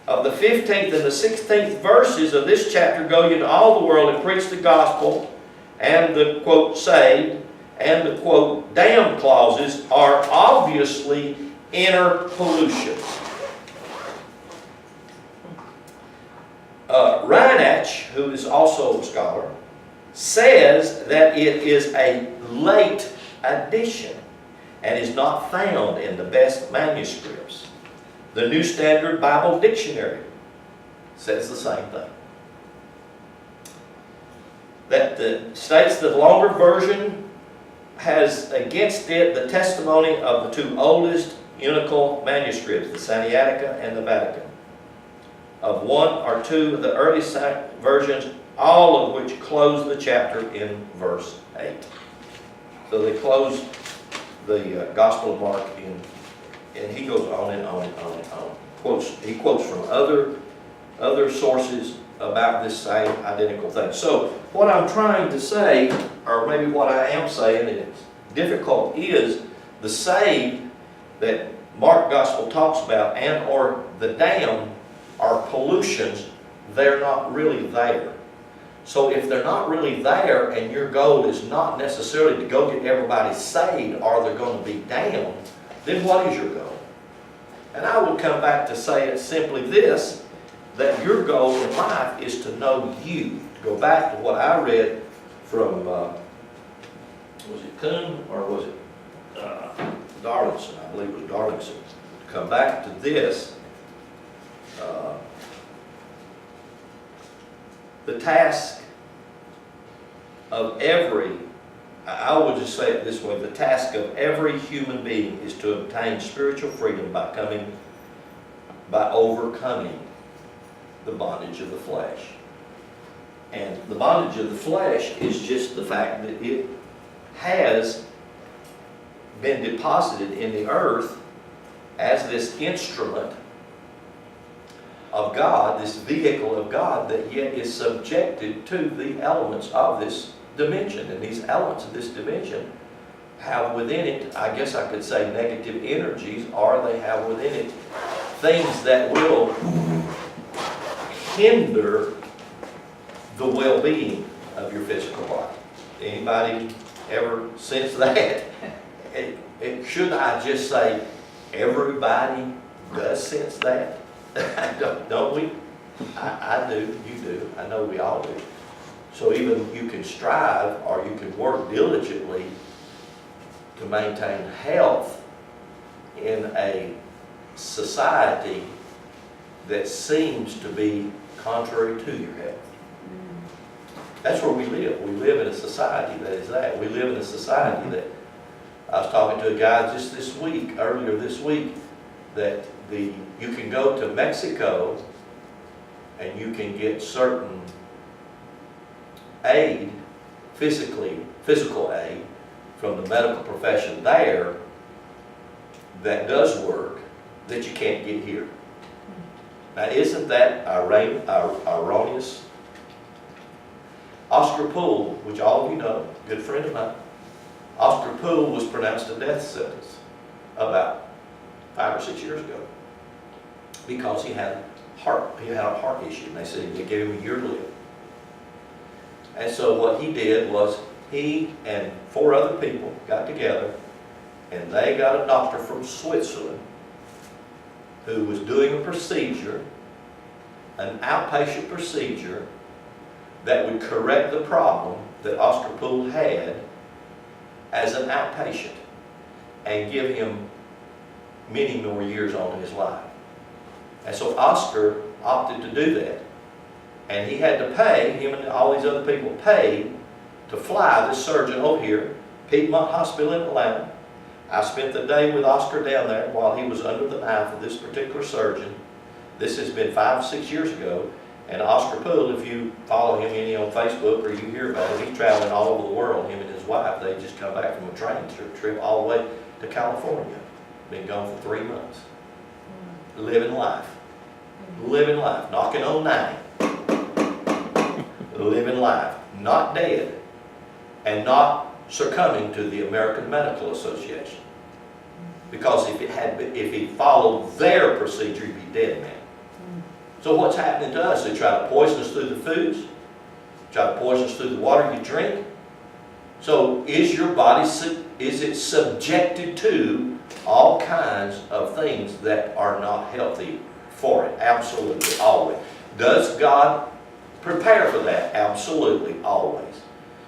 S1: Of the 15th and the 16th verses of this chapter, go into all the world and preach the gospel, and the quote saved and the quote damned clauses are obviously inner pollution. Reinach, who is also a scholar, says that it is a late addition and is not found in the best manuscripts. The New Standard Bible Dictionary says the same thing. That states the longer version has against it the testimony of the two oldest unical manuscripts, the Sinaitica and the Vatican, of one or two of the early versions, all of which close the chapter in verse 8. So they close the Gospel of Mark in, and he goes on and on and on and on. He quotes from other sources about this same identical thing. So what I'm trying to say, or maybe what I am saying, and it's difficult, is the saved that Mark Gospel talks about and or the damned are pollutions. They're not really there. So if they're not really there and your goal is not necessarily to go get everybody saved or they're going to be damned, then what is your goal? And I would come back to say it simply this, that your goal in life is to know you. To go back to what I read from, was it Kuhn or was it Darlington? I believe it was Darlington. To come back to this, the task of I would just say it this way, the task of every human being is to obtain spiritual freedom by overcoming the bondage of the flesh. And the bondage of the flesh is just the fact that it has been deposited in the earth as this instrument of God, this vehicle of God, that yet is subjected to the elements of this dimension. And these elements of this dimension have within it, I guess I could say, negative energies, or they have within it things that will hinder the well-being of your physical body. Anybody ever sense that? Should I just say everybody does sense that? Don't we? I do, you do, I know we all do. So even you can strive or you can work diligently to maintain health in a society that seems to be contrary to your health. That's where we live. We live in a society that is that. We live in a society that, I was talking to a guy just earlier this week, that you can go to Mexico and you can get certain aid, physical aid from the medical profession there that does work that you can't get here. Now isn't that erroneous? Oscar Poole, which all of you know, good friend of mine, Oscar Poole was pronounced a death sentence about 5 or 6 years ago because he had a heart issue, and they said they gave him a year to live. And so what he did was he and 4 other people got together and they got a doctor from Switzerland who was doing a procedure, an outpatient procedure, that would correct the problem that Oscar Poole had as an outpatient and give him many more years on his life. And so Oscar opted to do that. And he had to pay, him and all these other people paid to fly this surgeon over here, Piedmont Hospital in Atlanta. I spent the day with Oscar down there while he was under the knife of this particular surgeon. This has been 5 or 6 years ago. And Oscar Poole, if you follow him any on Facebook or you hear about him, he's traveling all over the world, him and his wife. They just come back from a train trip all the way to California. Been gone for 3 months. Living life. Living life. Knocking on 90. Living life. Not dead. And not succumbing to the American Medical Association. Because if he followed their procedure, he'd be dead man. So what's happening to us? They try to poison us through the foods. Try to poison us through the water you drink. So is your body, is it subjected to all kinds of things that are not healthy for it? Absolutely, always. Does God prepare for that? Absolutely, always.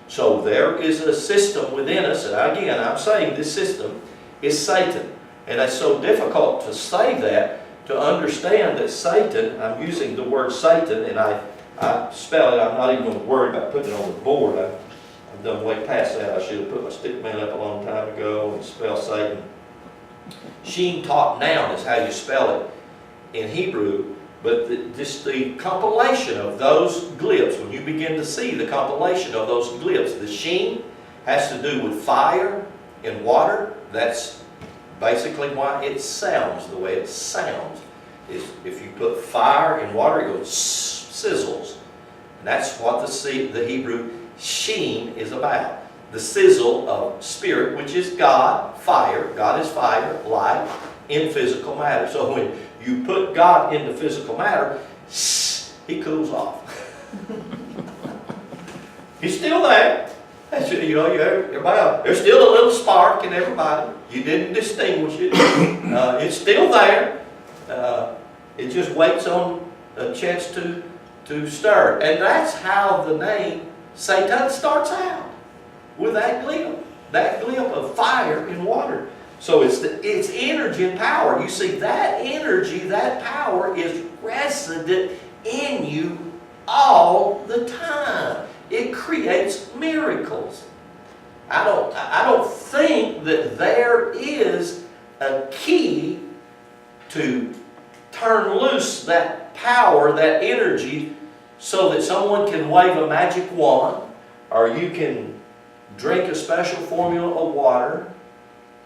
S1: So there is a system within us, and again, I'm saying this system is Satan. And it's so difficult to say that, to understand that Satan, I'm using the word Satan, and I spell it, I'm not even going to worry about putting it on the board. I've done way past that. I should have put my stick man up a long time ago and spell Satan. Sheen Taut Noun is how you spell it in Hebrew, but just the compilation of those glyphs, when you begin to see the compilation of those glyphs, the Sheen has to do with fire and water. That's basically why it sounds the way it sounds. Is if you put fire in water, it goes sizzles. And that's what the Hebrew Sheen is about. The sizzle of spirit, which is God, fire. God is fire, light, in physical matter. So when you put God into physical matter, he cools off. He's still there. You know, there's still a little spark in everybody. You didn't distinguish it. It's still there. It just waits on a chance to stir. And that's how the name Satan starts out, with that glyph of fire and water. So it's energy and power. You see, that energy, that power is resident in you all the time. It creates miracles. I don't think that there is a key to turn loose that power, that energy, so that someone can wave a magic wand, or you can drink a special formula of water,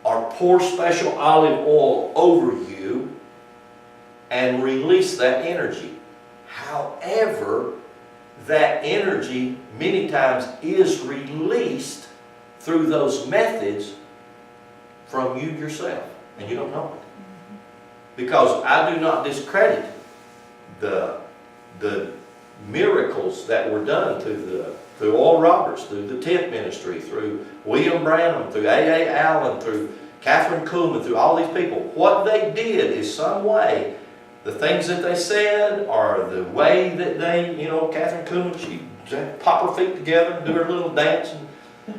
S1: or pour special olive oil over you and release that energy. However, that energy many times is released through those methods from you yourself, and you don't know it. Because I do not discredit the miracles that were done through Oral Roberts, through the tent ministry, through William Branham, through A.A. Allen, through Catherine Kuhlman, through all these people. What they did is some way, the things that they said, or the way that they, Catherine Kuhlman, she pop her feet together and do her little dance, and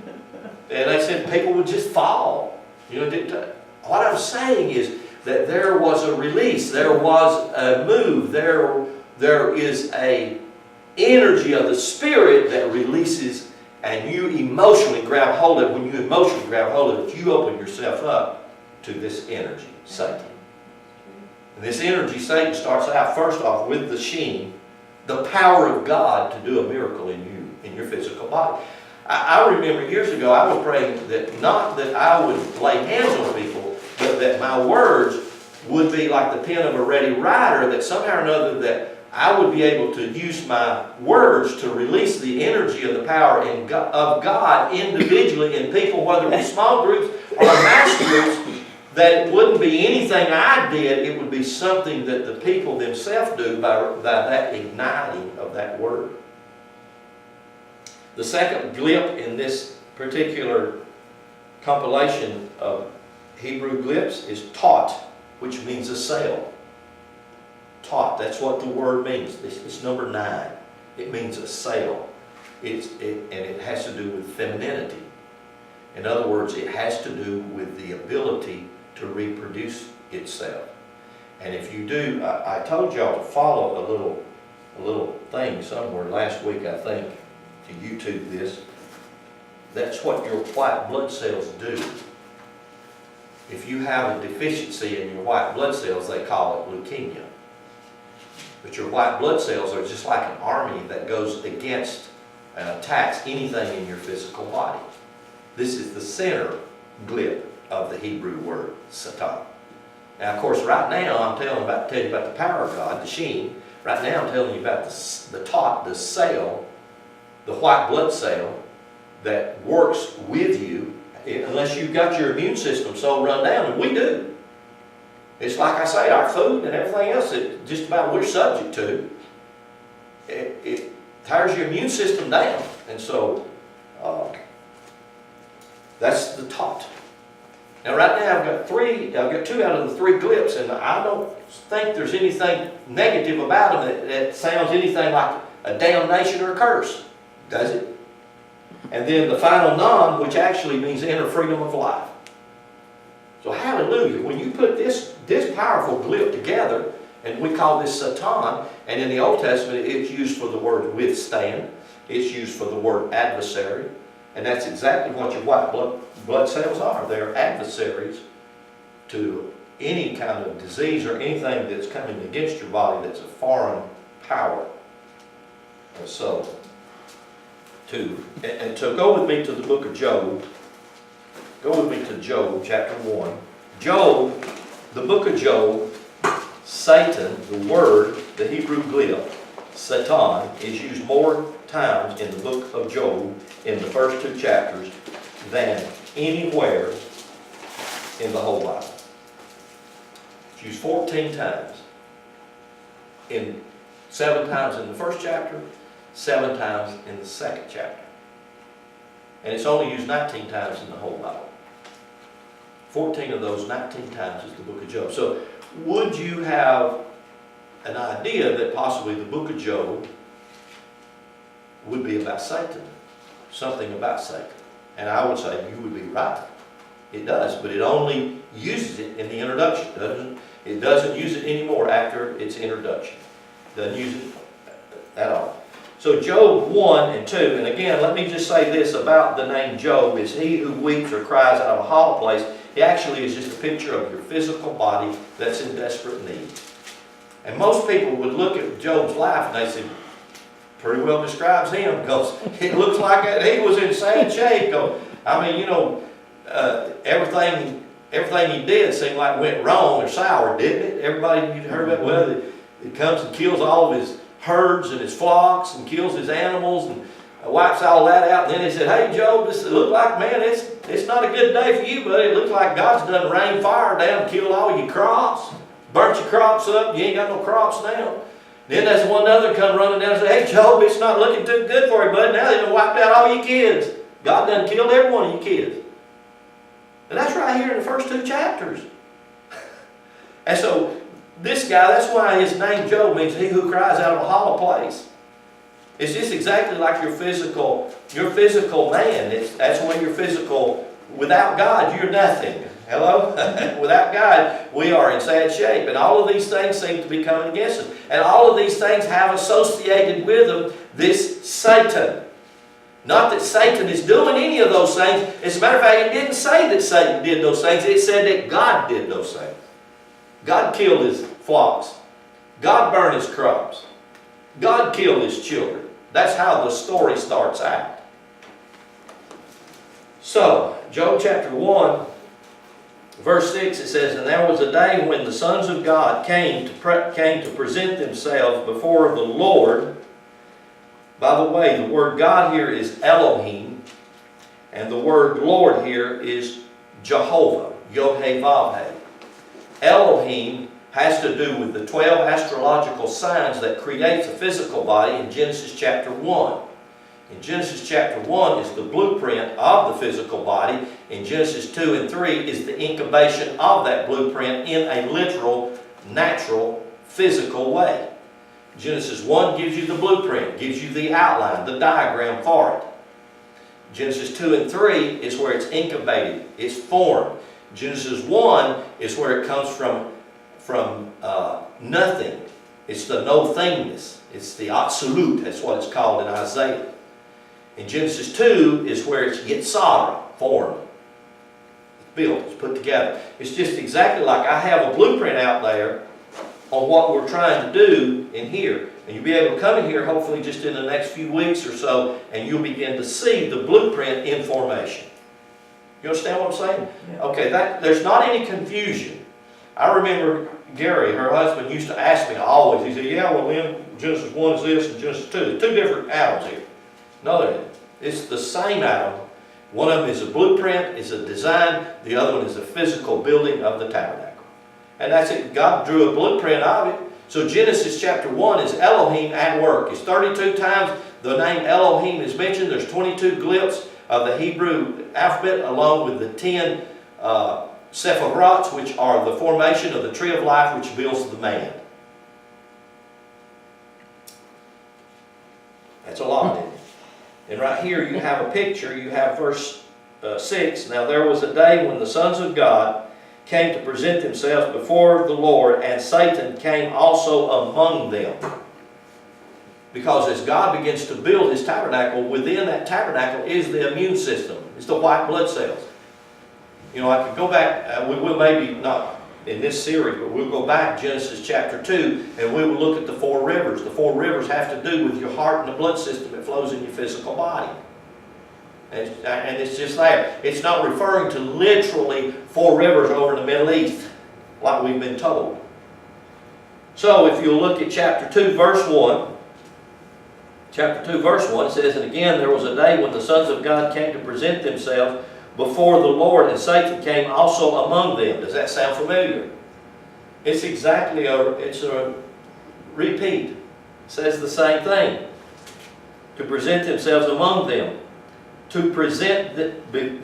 S1: they said people would just fall. What I'm saying is that there was a release, there was a move, there is a energy of the Spirit that releases, and you emotionally grab hold of it. When you emotionally grab hold of it, you open yourself up to this energy, Satan. And this energy, Satan, starts out first off with the Sheen, the power of God to do a miracle in you, in your physical body. I remember years ago I was praying that not that I would lay hands on people, but that my words would be like the pen of a ready writer, that somehow or another that I would be able to use my words to release the energy of the power of God individually in people, whether it be small groups or mass groups, that it wouldn't be anything I did, it would be something that the people themselves do by that igniting of that word. The second glyph in this particular compilation of Hebrew glyphs is taut, which means a sail. Taut, that's what the word means. It's number 9. It means a sail. And it has to do with femininity. In other words, it has to do with the ability to reproduce itself. And if you do, I told y'all to follow a little thing somewhere last week, I think, to YouTube this. That's what your white blood cells do. If you have a deficiency in your white blood cells, they call it leukemia. But your white blood cells are just like an army that goes against and attacks anything in your physical body. This is the center glyph of the Hebrew word, Satan. Now, of course, right now I'm telling you about the power of God, the sheen. Right now I'm telling you about the taut, the cell, the white blood cell that works with you, unless you've got your immune system so run down, and we do. It's like I say, our food and everything else that just about we're subject to, it tires your immune system down. And so, that's the taut. Now right now I've got 2 out of the 3 glyphs, and I don't think there's anything negative about them that sounds anything like a damnation or a curse, does it? And then the final non, which actually means inner freedom of life. So hallelujah, when you put this powerful glyph together, and we call this Satan, and in the Old Testament it's used for the word withstand, it's used for the word adversary, and that's exactly what your white blood cells are. They're adversaries to any kind of disease or anything that's coming against your body that's a foreign power. And so, to go with me to the book of Job, go with me to Job chapter 1. Job, the book of Job, Satan, the word, the Hebrew glyph, Satan, is used more times in the book of Job in the first 2 chapters than anywhere in the whole Bible. It's used 14 times. 7 times in the first chapter, 7 times in the second chapter. And it's only used 19 times in the whole Bible. 14 of those 19 times is the book of Job. So would you have an idea that possibly the book of Job would be about Satan? Something about Satan. And I would say you would be right. It does, but it only uses it in the introduction. It doesn't use it anymore after its introduction. Doesn't use it at all. So Job 1 and 2, and again, let me just say this about the name Job, is he who weeps or cries out of a hollow place. He actually is just a picture of your physical body that's in desperate need. And most people would look at Job's life and they say, pretty well describes him, because it looks like he was in sad shape. I mean, you know, everything he did seemed like went wrong or sour, didn't it? Everybody you heard about, well, it comes and kills all of his herds and his flocks and kills his animals and wipes all that out. And then he said, hey, Job, this looks like, man, it's not a good day for you, buddy. It looks like God's done rained fire down and killed all your crops, burnt your crops up. You ain't got no crops now. Then there's one other come running down and say, hey, Job, it's not looking too good for you, bud. Now they've done wiped out all your kids. God done killed every one of your kids. And that's right here in the first 2 chapters. And so this guy, that's why his name Job means he who cries out of a hollow place. It's just exactly like your physical man. That's when you're physical. Without God, you're nothing. Hello? Without God, we are in sad shape. And all of these things seem to be coming against us. And all of these things have associated with them this Satan. Not that Satan is doing any of those things. As a matter of fact, it didn't say that Satan did those things. It said that God did those things. God killed his flocks. God burned his crops. God killed his children. That's how the story starts out. So, Job chapter 1, verse 6, it says, and there was a day when the sons of God came to present themselves before the Lord. By the way, the word God here is Elohim, and the word Lord here is Jehovah, Yod-Heh-Vav-Heh. Elohim has to do with the 12 astrological signs that creates a physical body in Genesis chapter 1. In Genesis chapter 1 is the blueprint of the physical body. In Genesis 2 and 3 is the incubation of that blueprint in a literal, natural, physical way. Genesis 1 gives you the blueprint, gives you the outline, the diagram for it. Genesis 2 and 3 is where it's incubated, it's formed. Genesis 1 is where it comes from nothing. It's the no-thingness. It's the absolute. That's what it's called in Isaiah. In Genesis 2 is where it's Yetzirah, formed. It's built, it's put together. It's just exactly like I have a blueprint out there on what we're trying to do in here. And you'll be able to come in here hopefully just in the next few weeks or so, and you'll begin to see the blueprint in formation. You understand what I'm saying?
S3: Yeah.
S1: Okay, there's not any confusion. I remember Gary, her husband, used to ask me always, he said, yeah, well, Lynn, Genesis 1 is this and Genesis 2. There's two different atoms here. No, there isn't. It's the same atom. One of them is a blueprint, it's a design. The other one is the physical building of the tabernacle. And that's it. God drew a blueprint of it. So Genesis chapter 1 is Elohim at work. It's 32 times the name Elohim is mentioned. There's 22 glyphs of the Hebrew alphabet along with the 10 sephirots, which are the formation of the tree of life which builds the man. That's a lot, isn't it? And right here you have a picture. You have verse 6. Now there was a day when the sons of God came to present themselves before the Lord, and Satan came also among them. Because as God begins to build His tabernacle, within that tabernacle is the immune system. It's the white blood cells. You know, I could go back, we will maybe not in this series, but we'll go back Genesis chapter 2, and we will look at the four rivers. The four rivers have to do with your heart and the blood system that flows in your physical body. And it's just there. It's not referring to literally four rivers over in the Middle East, like we've been told. So if you look at chapter 2, verse 1, chapter 2, verse 1, it says, and again there was a day when the sons of God came to present themselves before the Lord, and Satan came also among them. Does that sound familiar? It's exactly it's a repeat. It says the same thing. To present themselves among them. To present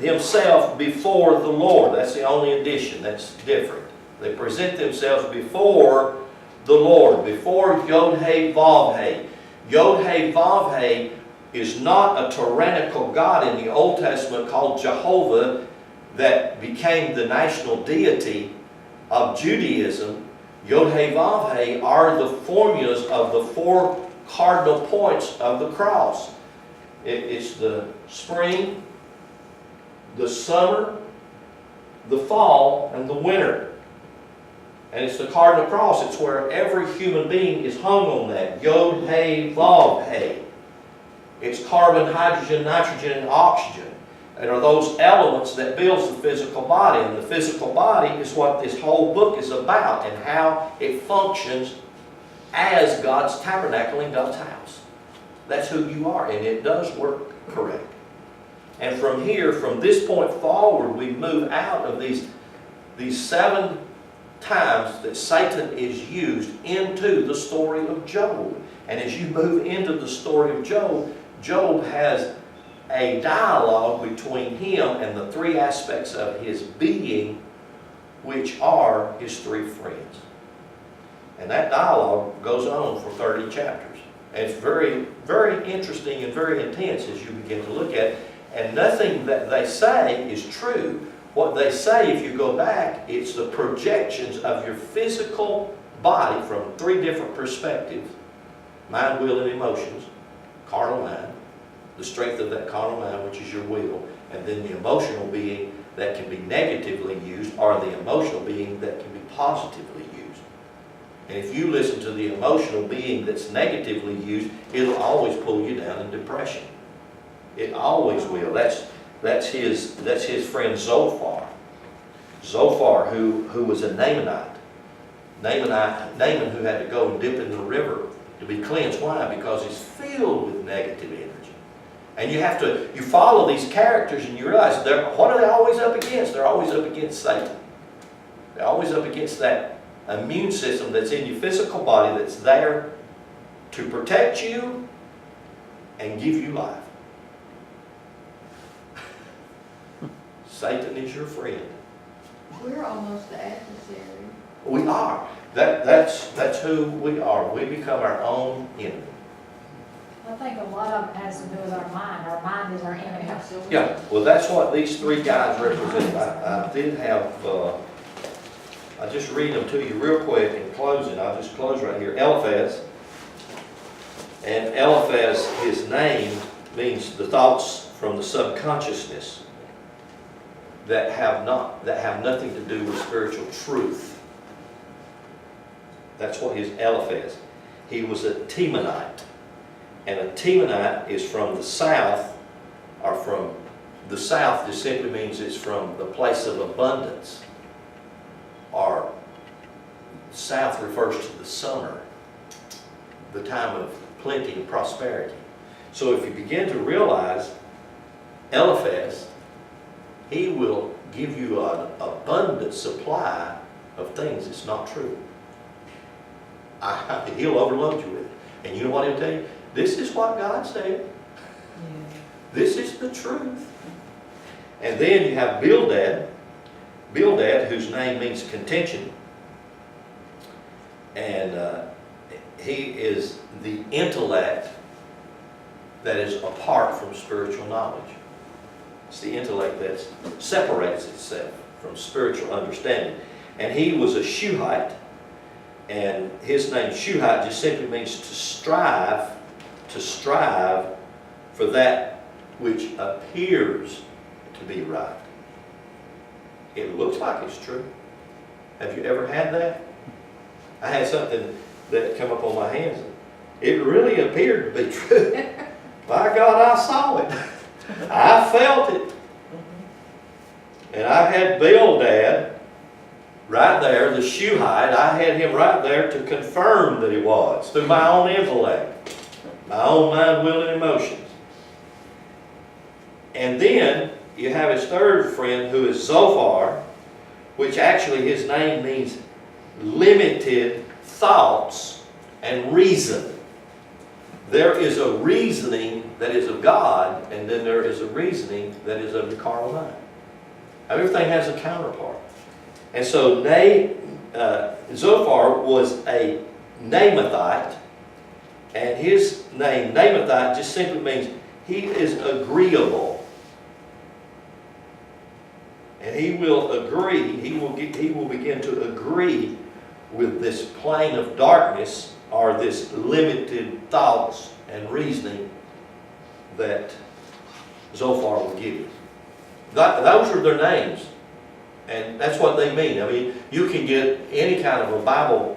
S1: himself before the Lord. That's the only addition. That's different. They present themselves before the Lord. Before Yod-Heh-Vav-Heh. Yod-Heh-Vav-Heh is not a tyrannical God in the Old Testament called Jehovah that became the national deity of Judaism. Yod-Heh-Vav-Heh are the formulas of the four cardinal points of the cross. It's the spring, the summer, the fall, and the winter. And it's the cardinal cross. It's where every human being is hung on that. Yod-Heh-Vav-Heh. It's carbon, hydrogen, nitrogen, and oxygen. And are those elements that builds the physical body. And the physical body is what this whole book is about and how it functions as God's tabernacle in God's house. That's who you are, and it does work correct. And from here, from this point forward, we move out of these 7 times that Satan is used into the story of Job. And as you move into the story of Job, Job has a dialogue between him and the 3 aspects of his being, which are his 3 friends. And that dialogue goes on for 30 chapters. And it's very, very interesting and very intense as you begin to look at it. And nothing that they say is true. What they say, if you go back, it's the projections of your physical body from 3 different perspectives. Mind, will, and emotions. Carnal mind. The strength of that carnal mind, which is your will. And then the emotional being that can be negatively used, or the emotional being that can be positively used. And if you listen to the emotional being that's negatively used, it'll always pull you down in depression. It always will. That's his friend Zophar. Zophar, who was a Naamanite. Naaman who had to go and dip in the river to be cleansed. Why? Because he's filled with negative energy. And you follow these characters and you realize, what are they always up against? They're always up against Satan. They're always up against that immune system that's in your physical body that's there to protect you and give you life. Satan is your friend.
S3: We're almost the adversary.
S1: We are. That's who we are. We become our own enemy.
S2: I think a lot of it has to do with our mind. Our mind is our enemy.
S1: Yeah, well, that's what these three guys represent. I did have, I'll just read them to you real quick in closing. I'll just close right here. Eliphaz. And Eliphaz, his name means the thoughts from the subconsciousness that have nothing to do with spiritual truth. That's what his Eliphaz. He was a Temanite. And a Temanite is from the south, or from the south just simply means it's from the place of abundance. Or south refers to the summer, the time of plenty and prosperity. So if you begin to realize Eliphaz, he will give you an abundant supply of things that's not true. He'll overload you with it. And you know what he'll tell you? This is what God said. This is the truth. And then you have Bildad. Bildad, whose name means contention. And he is the intellect that is apart from spiritual knowledge. It's the intellect that separates itself from spiritual understanding. And he was a Shuhite. And his name, Shuhite, just simply means to strive for that which appears to be right. It looks like it's true. Have you ever had that? I had something that come up on my hands. It really appeared to be true. My God, I saw it. I felt it. And I had Bildad right there, the Shuhite. I had him right there to confirm that he was through my own intellect, my own mind, will, and emotions. And then you have his third friend, who is Zophar, which actually his name means limited thoughts and reason. There is a reasoning that is of God, and then there is a reasoning that is of the carnal mind. Everything has a counterpart. And so Zophar was a Namathite, and his name, Namathite, just simply means he is agreeable. And he will agree, he will begin to agree with this plane of darkness, or this limited thoughts and reasoning that Zophar will give you. Those are their names. And that's what they mean. I mean, you can get any kind of a Bible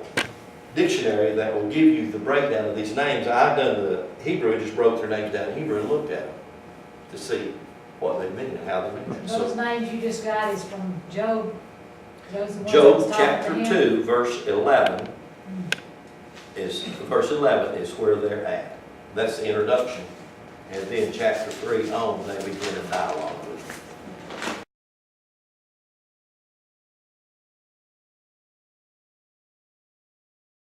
S1: dictionary that will give you the breakdown of these names. I've done the Hebrew and just broke their names down in Hebrew and looked at them to see what they mean and how they mean.
S2: Those names you just got is from Job.
S1: Job chapter 2, verse 11 is where they're at. That's the introduction. And then chapter 3 on, they begin a dialogue with them.